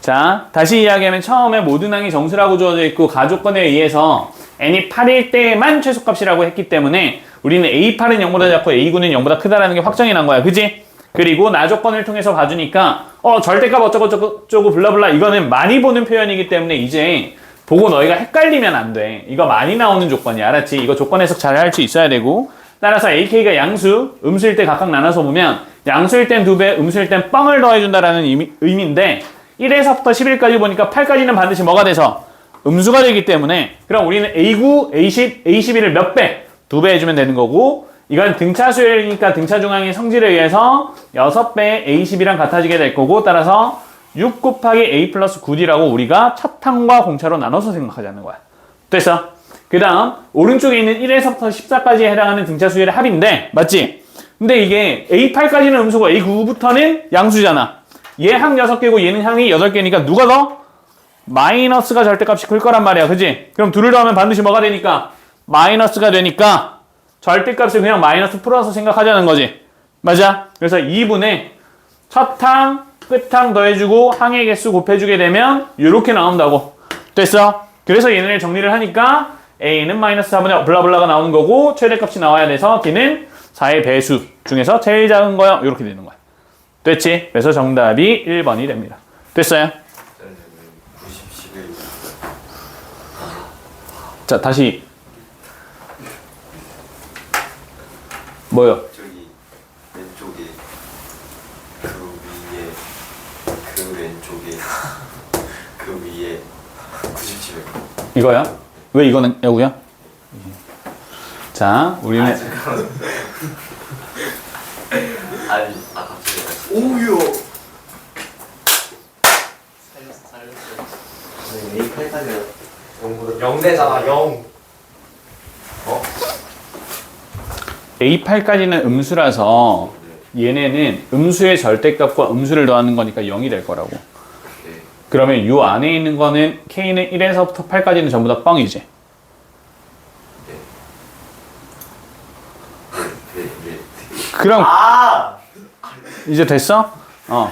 Speaker 1: 자, 다시 이야기하면 처음에 모든 항이 정수라고 주어져 있고 가조건에 의해서 n이 8일 때만 최소값이라고 했기 때문에 우리는 A8은 0보다 작고 A9는 0보다 크다라는 게 확정이 난 거야. 그지? 그리고 나조건을 통해서 봐주니까 절대값 어쩌고 저쩌고 블라블라 이거는 많이 보는 표현이기 때문에 이제 보고 너희가 헷갈리면 안 돼. 이거 많이 나오는 조건이야. 알았지? 이거 조건 해석 잘 할 수 있어야 되고 따라서 AK가 양수, 음수일 때 각각 나눠서 보면 양수일 땐 2배, 음수일 땐 뻥을 더해준다라는 의미인데 1에서부터 11까지 보니까 8까지는 반드시 뭐가 돼서 음수가 되기 때문에 그럼 우리는 A9, A10, A11을 몇 배? 2배 해주면 되는 거고 이건 등차 수열이니까 등차 중앙의 성질에 의해서 6배의 A10이랑 같아지게 될 거고 따라서 6 곱하기 A 플러스 9D라고 우리가 첫 항과 공차로 나눠서 생각하자는 거야. 됐어? 그 다음 오른쪽에 있는 1에서부터 14까지에 해당하는 등차 수열의 합인데 맞지? 근데 이게 A8까지는 음수고 A9부터는 양수잖아. 얘 항 6개고 얘는 항이 8개니까 누가 더? 마이너스가 절대값이 클 거란 말이야. 그지? 그럼 둘을 더하면 반드시 뭐가 되니까? 마이너스가 되니까 절대값을 그냥 마이너스 풀어서 생각하자는 거지. 맞아? 그래서 2분의 첫 항, 끝항 더해주고 항의 개수 곱해주게 되면 이렇게 나온다고. 됐어? 그래서 얘네를 정리를 하니까 A는 마이너스 4분의 블라블라가 나오는 거고 최대값이 나와야 돼서 D는 4의 배수 중에서 제일 작은 거야. 이렇게 되는 거야. 됐지? 그래서 정답이 1번이 됩니다. 됐어요?
Speaker 2: 90, 11.
Speaker 1: 자, 다시. 뭐요?
Speaker 2: 저기 왼쪽에 그 위에 그 왼쪽에 그 위에 97.
Speaker 1: 이거야? 왜 이거는 야구야? 자, 우리는
Speaker 2: 아니 갑자기
Speaker 3: 오유 살렸어 A8까지 0대잖아 0
Speaker 1: A8까지는 음수라서 얘네는 음수의 절대값과 음수를 더하는 거니까 0이 될 거라고. 그러면 이 안에 있는 거는 K는 1에서부터 8까지는 전부 다 뻥이지. 그럼 이제 됐어?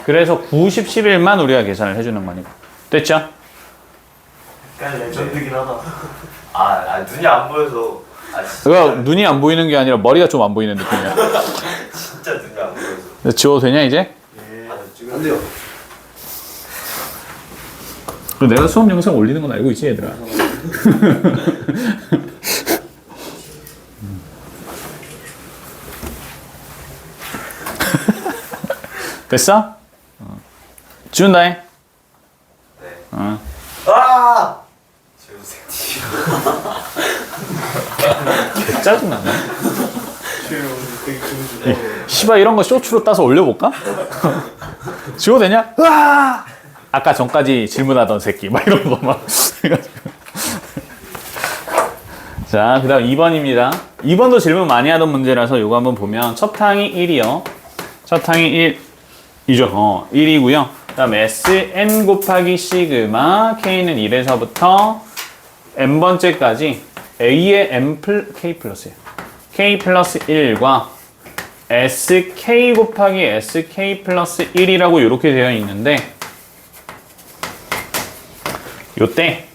Speaker 1: 그래서 90, 11만 우리가 계산을 해주는 거니까. 됐죠?
Speaker 3: 약간 레전드긴 하다
Speaker 2: 눈이 안 보여서
Speaker 1: 이거 눈이 안 보이는 게 아니라 머리가 좀 안 보이는 느낌이야.
Speaker 2: 진짜 눈이 안 보여서
Speaker 1: 지워도 되냐 이제?
Speaker 3: 안 돼요
Speaker 1: 그리고 내가 수업 영상 올리는 건 알고 있지 얘들아. 됐어? 지운다 해.
Speaker 2: 네.
Speaker 1: 어.
Speaker 2: 아! 지우세요.
Speaker 1: 개 짜증나네. 씨발 이런 거 쇼츠로 따서 올려볼까? 지워도 되냐? 으아! 아까 전까지 질문하던 새끼 막 이런 거 막. 자, 그 다음 2번입니다. 2번도 질문 많이 하던 문제라서 이거 한번 보면 첫 항이 1이요. 첫 항이 1이죠. 1이고요. 그 다음 Sn 곱하기 시그마 K는 1에서부터 n번째까지 A의 K 플러스예요. K 플러스 1과 SK 곱하기 SK 플러스 1이라고 이렇게 되어 있는데 요때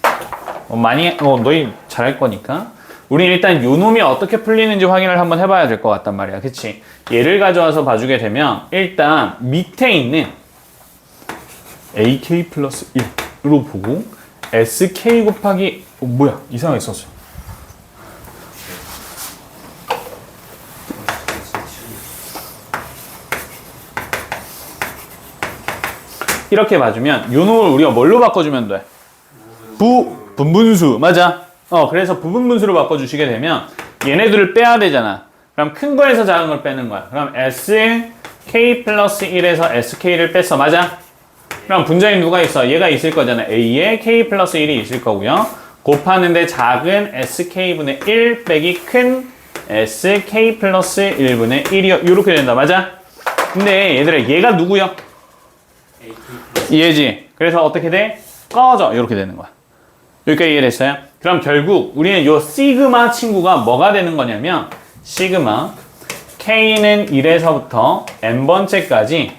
Speaker 1: 너희 잘할 거니까 우리 일단 요 놈이 어떻게 풀리는지 확인을 한번 해봐야 될 것 같단 말이야. 그치? 얘를 가져와서 봐주게 되면 일단 밑에 있는 AK 플러스 1로 보고 SK 곱하기 뭐야 이상하게 썼어. 이렇게 봐주면 요 놈을 우리가 뭘로 바꿔주면 돼? 분분수 맞아. 그래서 부분분수로 바꿔주시게 되면 얘네들을 빼야 되잖아. 그럼 큰 거에서 작은 걸 빼는 거야. 그럼 SK 플러스 1에서 SK를 뺐어. 맞아? 그럼 분자인 누가 있어? 얘가 있을 거잖아. A에 K 플러스 1이 있을 거고요. 곱하는데 작은 SK분의 1 빼기 큰 SK 플러스 1분의 1이요. 이렇게 된다. 맞아? 근데 얘들아 얘가 누구요? 얘지. 그래서 어떻게 돼? 꺼져. 이렇게 되는 거야. 여기까지 이해됐어요? 그럼 결국 우리는 요 시그마 친구가 뭐가 되는 거냐면 시그마 K는 1에서부터 n번째까지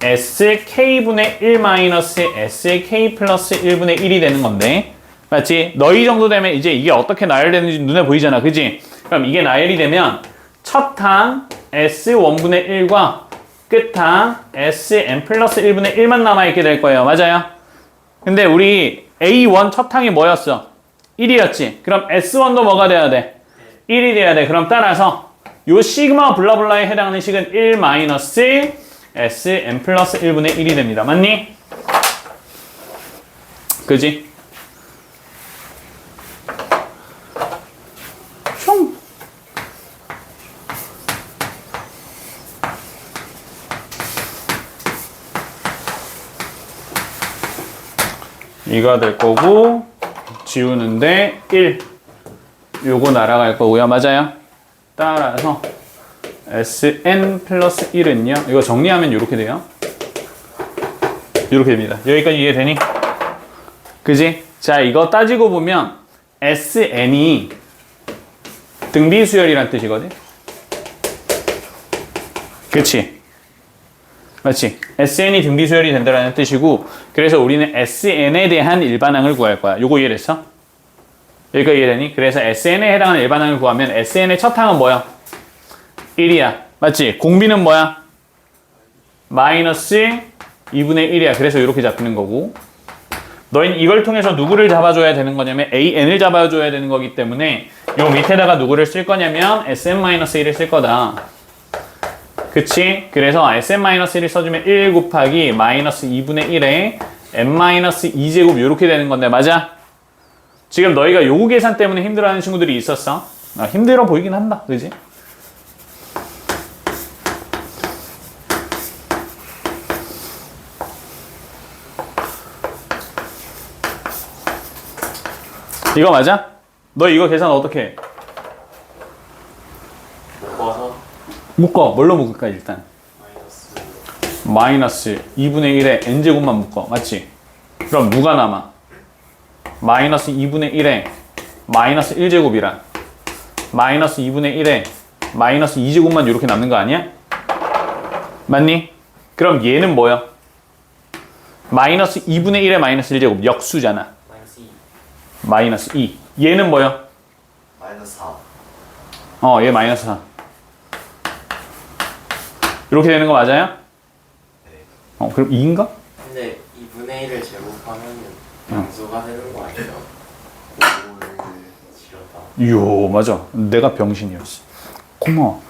Speaker 1: SK분의 1 마이너스 SK 플러스 1분의 1이 되는 건데 맞지? 너희 정도 되면 이제 이게 어떻게 나열되는지 눈에 보이잖아. 그지? 그럼 이게 나열이 되면 첫 항 S1분의 1과 끝항 Sn 플러스 1분의 1만 남아있게 될 거예요. 맞아요? 근데 우리 A1 첫 항이 뭐였어? 1이었지. 그럼 S1도 뭐가 돼야 돼? 1이 돼야 돼. 그럼 따라서 요 시그마 블라블라에 해당하는 식은 1 마이너스 Sn 플러스 1분의 1이 됩니다. 맞니? 그지? 슝! 이가 될 거고 지우는데 1 요거 날아갈 거고요. 맞아요? 따라서 Sn 플러스 1은요 이거 정리하면 이렇게 돼요. 이렇게 됩니다. 여기까지 이해되니? 그지? 자 이거 따지고 보면 Sn이 등비수열이란 뜻이거든. 그치? 맞지? SN이 등비수열이 된다는 뜻이고 그래서 우리는 SN에 대한 일반항을 구할 거야. 요거 이해됐어? 여기까지 이해되니? 그래서 SN에 해당하는 일반항을 구하면 SN의 첫 항은 뭐야? 1이야. 맞지? 공비는 뭐야? 마이너스 2분의 1이야. 그래서 이렇게 잡히는 거고 너희는 이걸 통해서 누구를 잡아줘야 되는 거냐면 AN을 잡아줘야 되는 거기 때문에 요 밑에다가 누구를 쓸 거냐면 Sn-1을 쓸 거다. 그치? 그래서 Sn-1을 써주면 1 곱하기 마이너스 2분의 1에 n-2제곱 이렇게 되는 건데 맞아? 지금 너희가 요구 계산 때문에 힘들어하는 친구들이 있었어. 힘들어 보이긴 한다. 그지? 이거 맞아? 너 이거 계산 어떻게 해?
Speaker 3: 묶어서
Speaker 1: 묶어. 뭘로 묶을까 일단? 마이너스 2분의 1에 n제곱만 묶어. 맞지? 그럼 누가 남아? 마이너스 2분의 1에 마이너스 1제곱이랑 마이너스 2분의 1에 마이너스 2제곱만 이렇게 남는 거 아니야? 맞니? 그럼 얘는 뭐야? 마이너스 2분의 1에 마이너스 1제곱 역수잖아. 마이너스 2. 얘는 뭐야?
Speaker 2: 마이너스 4.
Speaker 1: 얘 마이너스 4. 이렇게 되는 거 맞아요?
Speaker 2: 네.
Speaker 1: 그럼 2인가?
Speaker 3: 근데 2분의 1을 제곱하면 양수가 되는 거 아니에요? 지렸다.
Speaker 1: 이요 맞아. 내가 병신이었어. 고마워.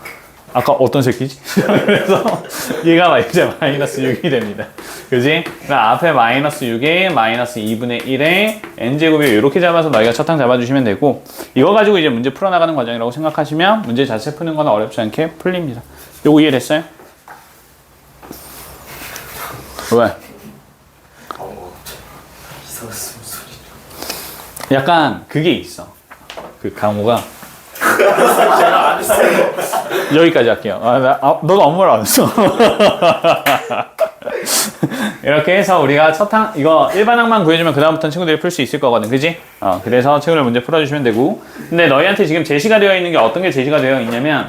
Speaker 1: 아까 어떤 새끼지? 그래서 얘가 이제 마이너스 6이 됩니다. 그지? 그럼 앞에 마이너스 6에 마이너스 2분의 1에 n제곱이 이렇게 잡아서 너희가 첫항 잡아주시면 되고 이거 가지고 이제 문제 풀어나가는 과정이라고 생각하시면 문제 자체 푸는 건 어렵지 않게 풀립니다. 요거 이해됐어요? 왜?
Speaker 3: 이상한 숨소리.
Speaker 1: 약간 그게 있어. 그 강호가 여기까지 할게요. 너도 아무 말 안 했어. 이렇게 해서 우리가 첫항 이거 일반항만 구해주면 그 다음부터는 친구들이 풀 수 있을 거거든, 그지? 그래서 친구들 문제 풀어주시면 되고, 근데 너희한테 지금 제시가 되어 있는 게 어떤 게 제시가 되어 있냐면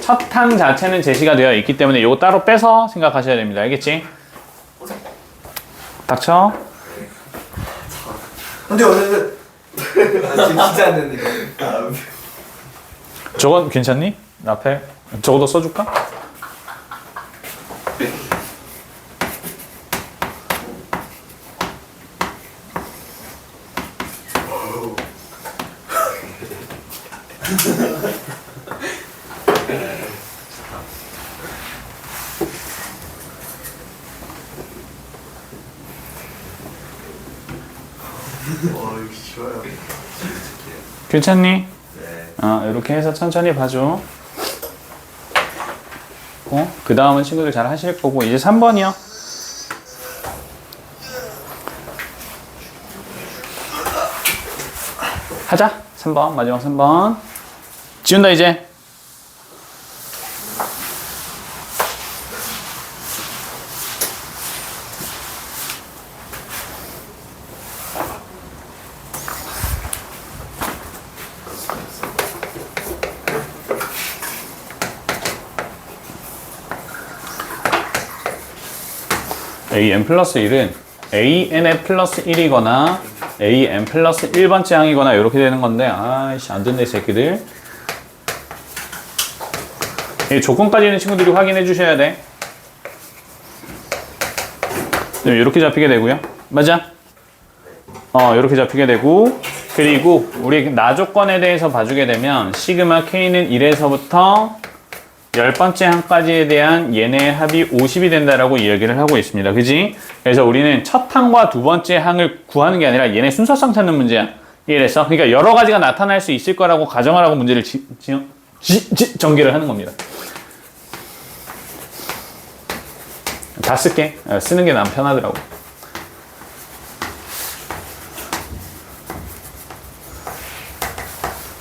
Speaker 1: 첫항 자체는 제시가 되어 있기 때문에 이거 따로 빼서 생각하셔야 됩니다. 알겠지? 닥쳐.
Speaker 2: 근데 오늘은 진짜 안 되는데.
Speaker 1: 저건 괜찮니? 앞에 저거도 써줄까?
Speaker 2: 이거 좋아요.
Speaker 1: 괜찮니?
Speaker 2: 네.
Speaker 1: 이렇게 해서 천천히 봐줘. 그 다음은 친구들 잘 하실 거고, 이제 3번이요. 하자. 3번, 마지막 3번. 지운다, 이제. an 플러스 1은 an의 플러스 1이거나 an 플러스 1번째 항이거나 이렇게 되는 건데, 아이씨, 안 된다, 이 새끼들. 이 조건까지는 친구들이 확인해 주셔야 돼. 이렇게 잡히게 되고요. 맞아? 이렇게 잡히게 되고, 그리고 우리 나 조건에 대해서 봐주게 되면 시그마 k는 1에서부터 10번째 항까지에 대한 얘네 합이 50이 된다라고 이야기를 하고 있습니다. 그지? 그래서 우리는 첫 항과 두 번째 항을 구하는 게 아니라 얘네 순서상 찾는 문제야. 이해됐어? 그러니까 여러 가지가 나타날 수 있을 거라고 가정을 하고 문제를 전개를 하는 겁니다. 다 쓸게. 쓰는 게 난 편하더라고.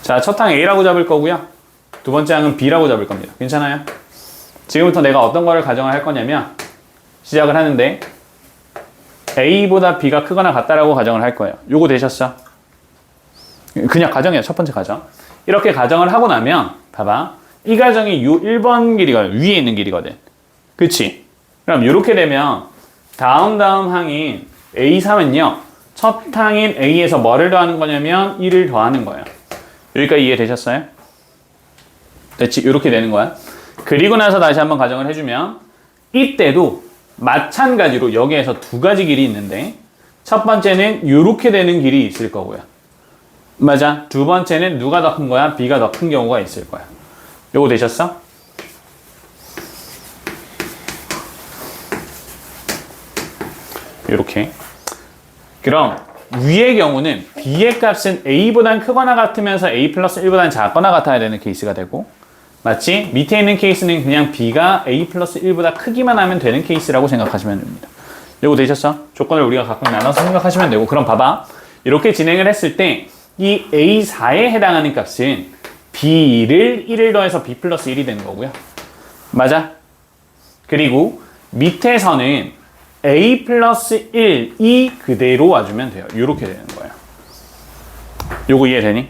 Speaker 1: 자, 첫 항 A라고 잡을 거고요. 두 번째 항은 B라고 잡을 겁니다. 괜찮아요? 지금부터 내가 어떤 거를 가정을 할 거냐면 시작을 하는데 A보다 B가 크거나 같다라고 가정을 할 거예요. 요거 되셨어? 그냥 가정이에요. 첫 번째 가정. 이렇게 가정을 하고 나면 봐봐. 이 가정이 요 1번 길이가 위에 있는 길이거든. 그치? 그럼 이렇게 되면 다음 항인 A3은요. 첫 항인 A에서 뭐를 더하는 거냐면 1을 더하는 거예요. 여기까지 이해되셨어요? 됐지? 이렇게 되는 거야. 그리고 나서 다시 한번 가정을 해주면 이때도 마찬가지로 여기에서 두 가지 길이 있는데 첫 번째는 이렇게 되는 길이 있을 거고요. 맞아? 두 번째는 누가 더 큰 거야? B가 더 큰 경우가 있을 거야. 요거 되셨어? 이렇게. 그럼 위의 경우는 B의 값은 A보단 크거나 같으면서 A 플러스 1보단 작거나 같아야 되는 케이스가 되고, 맞지? 밑에 있는 케이스는 그냥 B가 A 플러스 1보다 크기만 하면 되는 케이스라고 생각하시면 됩니다. 요거 되셨어? 조건을 우리가 각각 나눠서 생각하시면 되고, 그럼 봐봐. 이렇게 진행을 했을 때 이 A4에 해당하는 값은 B를 1을 더해서 B 플러스 1이 되는 거고요. 맞아? 그리고 밑에서는 A 플러스 1이 그대로 와주면 돼요. 이렇게 되는 거예요. 요거 이해되니?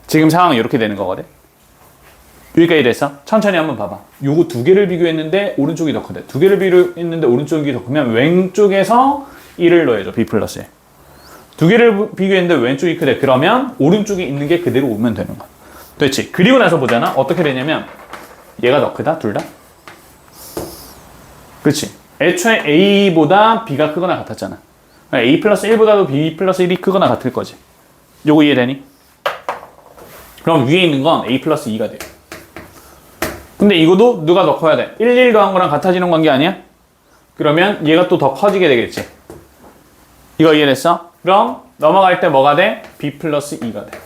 Speaker 1: 지금 상황은 이렇게 되는 거거든. 여기까지 됐어? 천천히 한번 봐봐. 요거 두 개를 비교했는데 오른쪽이 더 크대. 두 개를 비교했는데 오른쪽이 더 크면 왼쪽에서 1을 넣어야죠. B 플러스 1. 두 개를 비교했는데 왼쪽이 크대. 그러면 오른쪽에 있는 게 그대로 오면 되는 거야. 됐지? 그리고 나서 보잖아. 어떻게 되냐면 얘가 더 크다? 둘 다? 그치? 애초에 A보다 B가 크거나 같았잖아. A 플러스 1보다도 B 플러스 1이 크거나 같을 거지. 요거 이해되니? 그럼 위에 있는 건 A 플러스 2가 돼요. 근데 이거도 누가 더 커야 돼? 1, 1 더한 거랑 같아지는 관계 아니야? 그러면 얘가 또 더 커지게 되겠지. 이거 이해됐어? 그럼 넘어갈 때 뭐가 돼? b 플러스 2가 돼.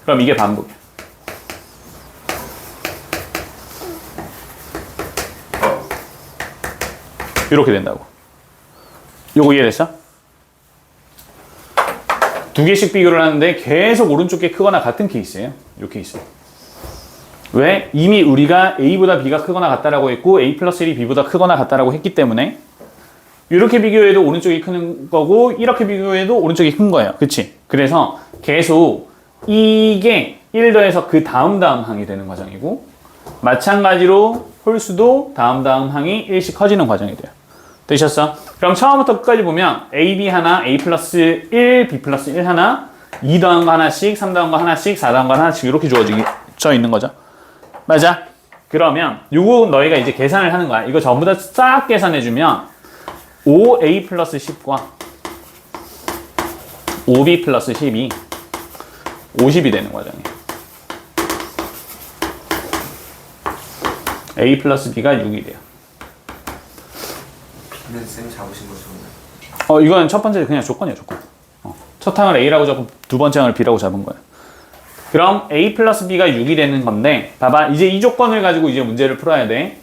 Speaker 1: 그럼 이게 반복이야. 이렇게 된다고. 요거 이해됐어? 두 개씩 비교를 하는데 계속 오른쪽 게 크거나 같은 케이스예요. 요 케이스. 왜? 이미 우리가 A보다 B가 크거나 같다라고 했고 A 플러스 1이 B보다 크거나 같다라고 했기 때문에 이렇게 비교해도 오른쪽이 큰 거고 이렇게 비교해도 오른쪽이 큰 거예요. 그치? 그래서 계속 이게 1 더해서 그 다음 항이 되는 과정이고 마찬가지로 홀수도 다음 항이 1씩 커지는 과정이 돼요. 되셨어? 그럼 처음부터 끝까지 보면 A, B 하나, A 플러스 1, B 플러스 1 하나, 2 더한 거 하나씩, 3 더한 거 하나씩, 4 더한 거 하나씩 이렇게 주어져 있는 거죠. 맞아? 그러면 요거 너희가 이제 계산을 하는 거야. 이거 전부 다 싹 계산해주면 5A 플러스 10과 5B 플러스 10이 50이 되는 과정이에요. A 플러스 B가 6이 돼요.
Speaker 2: B는 쌤 잡으신 거죠?
Speaker 1: 이건 첫 번째 그냥 조건이에요, 조건. 첫 항을 A라고 잡고 두 번째 항을 B라고 잡은 거예요. 그럼 A 플러스 B가 6이 되는 건데, 봐봐. 이제 이 조건을 가지고 이제 문제를 풀어야 돼.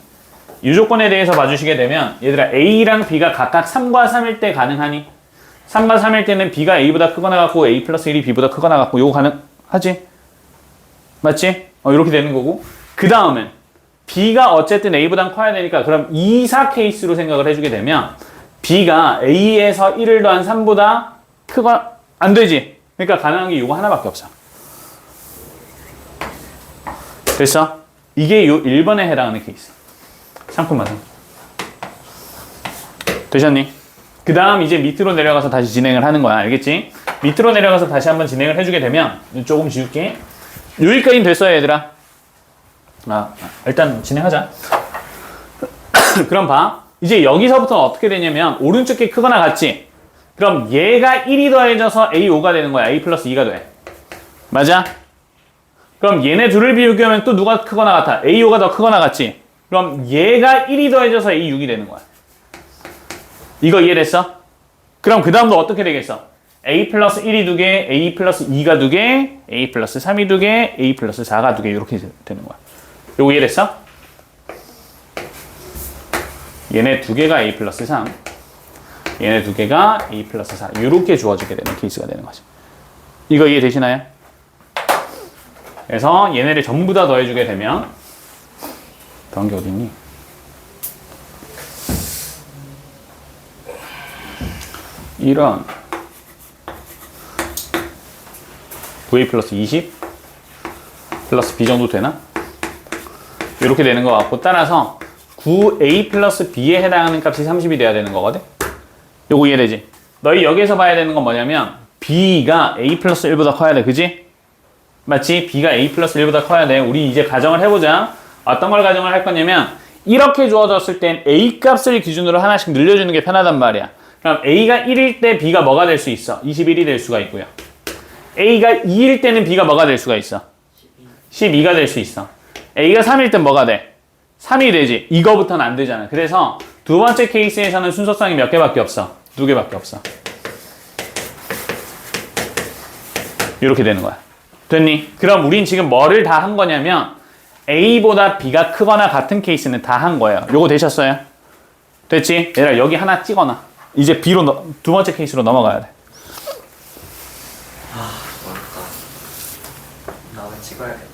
Speaker 1: 이 조건에 대해서 봐주시게 되면, 얘들아, A랑 B가 각각 3과 3일 때 가능하니? 3과 3일 때는 B가 A보다 크거나 같고, A 플러스 1이 B보다 크거나 같고, 요거 가능하지? 맞지? 이렇게 되는 거고. 그 다음은, B가 어쨌든 A보다 커야 되니까, 그럼 이사 케이스로 생각을 해주게 되면, B가 A에서 1을 더한 3보다 크거나, 안 되지? 그러니까 가능한 게 요거 하나밖에 없어. 됐어? 이게 요 1번에 해당하는 케이스. 상품만. 되셨니? 그 다음 이제 밑으로 내려가서 다시 진행을 하는 거야. 알겠지? 밑으로 내려가서 다시 한번 진행을 해주게 되면 조금 지울게. 여기까지는 됐어요, 얘들아. 일단 진행하자. 그럼 봐. 이제 여기서부터는 어떻게 되냐면 오른쪽 게 크거나 같지? 그럼 얘가 1이 더해져서 A5가 되는 거야. A 플러스 2가 돼. 맞아? 그럼 얘네 둘을 비교하면 또 누가 크거나 같아? A5가 더 크거나 같지? 그럼 얘가 1이 더해져서 A6이 되는 거야. 이거 이해됐어? 그럼 그 다음도 어떻게 되겠어? A 플러스 1이 2개, A 플러스 2가 2개, A 플러스 3이 2개, A 플러스 4가 2개 이렇게 되는 거야. 요거 이해됐어? 얘네 2개가 A 플러스 3, 얘네 2개가 A 플러스 4 이렇게 주어지게 되는 케이스가 되는 거죠. 이거 이해되시나요? 그래서 얘네를 전부 다 더해주게 되면 더한 게 어딨니? 이런 9A 플러스 20 플러스 B 정도 되나? 이렇게 되는 것 같고 따라서 9A 플러스 B에 해당하는 값이 30이 돼야 되는 거거든? 요거 이해되지? 너희 여기서 봐야 되는 건 뭐냐면 B가 A 플러스 1보다 커야 돼. 그지? 맞지? B가 A 플러스 1보다 커야 돼. 우리 이제 가정을 해보자. 어떤 걸 가정을 할 거냐면 이렇게 주어졌을 땐 A 값을 기준으로 하나씩 늘려주는 게 편하단 말이야. 그럼 A가 1일 때 B가 뭐가 될 수 있어? 21이 될 수가 있고요. A가 2일 때는 B가 뭐가 될 수가 있어? 12가 될 수 있어. A가 3일 땐 뭐가 돼? 3이 되지. 이거부터는 안 되잖아. 그래서 두 번째 케이스에서는 순서상이 몇 개밖에 없어? 2개밖에 없어. 이렇게 되는 거야. 됐니? 그럼 우린 지금 뭐를 다 한 거냐면 A보다 B가 크거나 같은 케이스는 다 한 거예요. 요거 되셨어요? 됐지? 얘들아 여기 하나 찍어놔. 이제 B로 두 번째 케이스로 넘어가야 돼.
Speaker 3: 어렵다. 나는 찍어야겠다.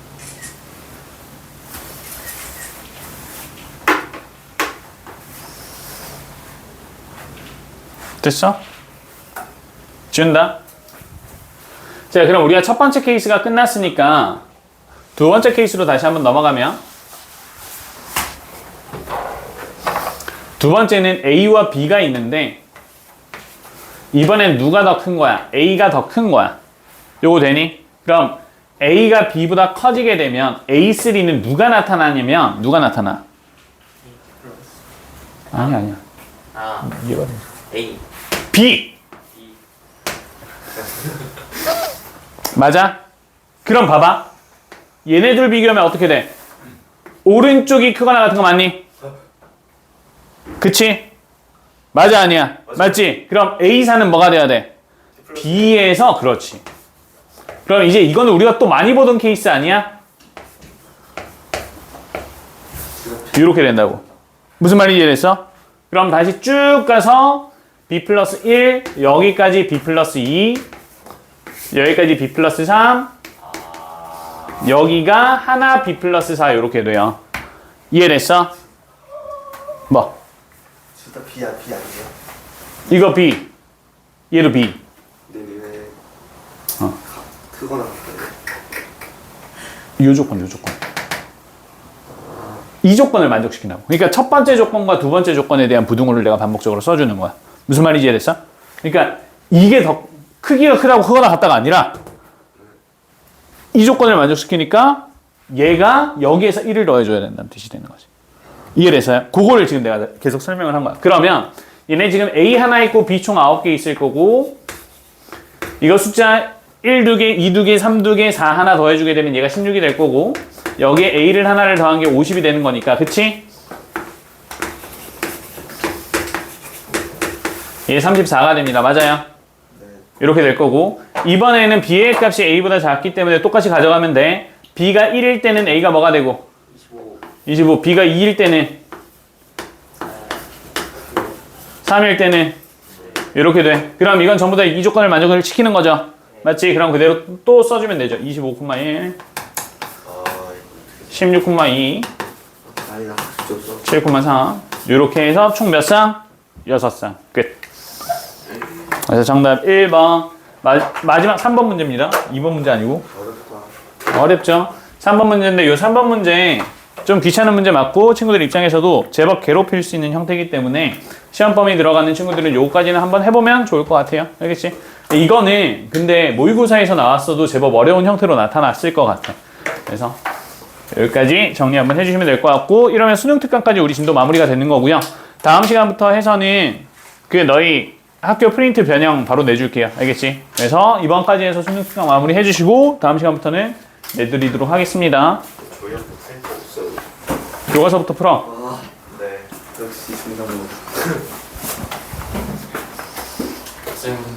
Speaker 1: 됐어? 지운다. 자, 그럼 우리가 첫 번째 케이스가 끝났으니까 두 번째 케이스로 다시 한번 넘어가면 두 번째는 A와 B가 있는데 이번엔 누가 더 큰 거야? A가 더 큰 거야. 요거 되니? 그럼 A가 B보다 커지게 되면 A3는 누가 나타나냐면 누가 나타나? 아니야. 이거
Speaker 3: A.
Speaker 1: B. 맞아? 그럼 봐봐. 얘네들 비교하면 어떻게 돼? 오른쪽이 크거나 같은 거 맞니? 그치? 맞아 아니야? 맞지? 그럼 A4는 뭐가 돼야 돼? B에서 그렇지. 그럼 이제 이거는 우리가 또 많이 보던 케이스 아니야? 이렇게 된다고. 무슨 말인지 이해됐어? 그럼 다시 쭉 가서 B 플러스 1, 여기까지 B 플러스 2, 여기까지 B 플러스 3, 여기가 하나 B 플러스 4 이렇게 돼요. 이해됐어? 뭐?
Speaker 2: 둘 다 B 아니에요?
Speaker 1: 이거 B, 얘도 B.
Speaker 2: 네네.
Speaker 1: 어.
Speaker 2: 그거나 같아요.
Speaker 1: 요 조건. 이 조건을 만족시킨다고. 그러니까 첫 번째 조건과 두 번째 조건에 대한 부등호를 내가 반복적으로 써주는 거야. 무슨 말인지 이해됐어? 그러니까 이게 더 크기가 크다고 크거나 같다가 아니라 이 조건을 만족시키니까 얘가 여기에서 1을 더해줘야 된다는 뜻이 되는 거지. 이해됐어요? 그거를 지금 내가 계속 설명을 한 거야. 그러면 얘네 지금 A 하나 있고 B 총 9개 있을 거고 이거 숫자 1, 2개, 2, 2개, 3, 2개, 4 하나 더해주게 되면 얘가 16이 될 거고 여기에 A를 하나를 더한 게 50이 되는 거니까 그치? 얘 34가 됩니다. 맞아요? 이렇게 될 거고 이번에는 B의 값이 A보다 작기 때문에 똑같이 가져가면 돼. B가 1일 때는 A가 뭐가 되고? 25. B가 2일 때는 3일 때는 이렇게 돼. 그럼 이건 전부 다 이 조건을 만족을 시키는 거죠. 맞지? 그럼 그대로 또 써주면 되죠. 25,1 16,2
Speaker 2: 아니다. 줬어.
Speaker 1: 7,3 이렇게 해서 총 몇 쌍? 6쌍. 끝. 그래서 정답 1번 마지막 3번 문제입니다. 2번 문제 아니고
Speaker 2: 어렵다.
Speaker 1: 어렵죠? 3번 문제인데 이 3번 문제 좀 귀찮은 문제 맞고 친구들 입장에서도 제법 괴롭힐 수 있는 형태이기 때문에 시험 범위 들어가는 친구들은 요거까지는 한번 해보면 좋을 것 같아요. 알겠지? 이거는 근데 모의고사에서 나왔어도 제법 어려운 형태로 나타났을 것 같아. 그래서 여기까지 정리 한번 해주시면 될 것 같고 이러면 수능 특강까지 우리 진도 마무리가 되는 거고요. 다음 시간부터 해서는 그 너희 학교 프린트 변형 바로 내줄게요. 알겠지? 그래서 이번까지 해서 수능 특강 마무리 해주시고 다음 시간부터는 내드리도록 하겠습니다.
Speaker 3: 조형 못할 거 없어요.
Speaker 1: 교과서부터 풀어.
Speaker 2: 아, 네. 역시 중상모.
Speaker 3: 쌤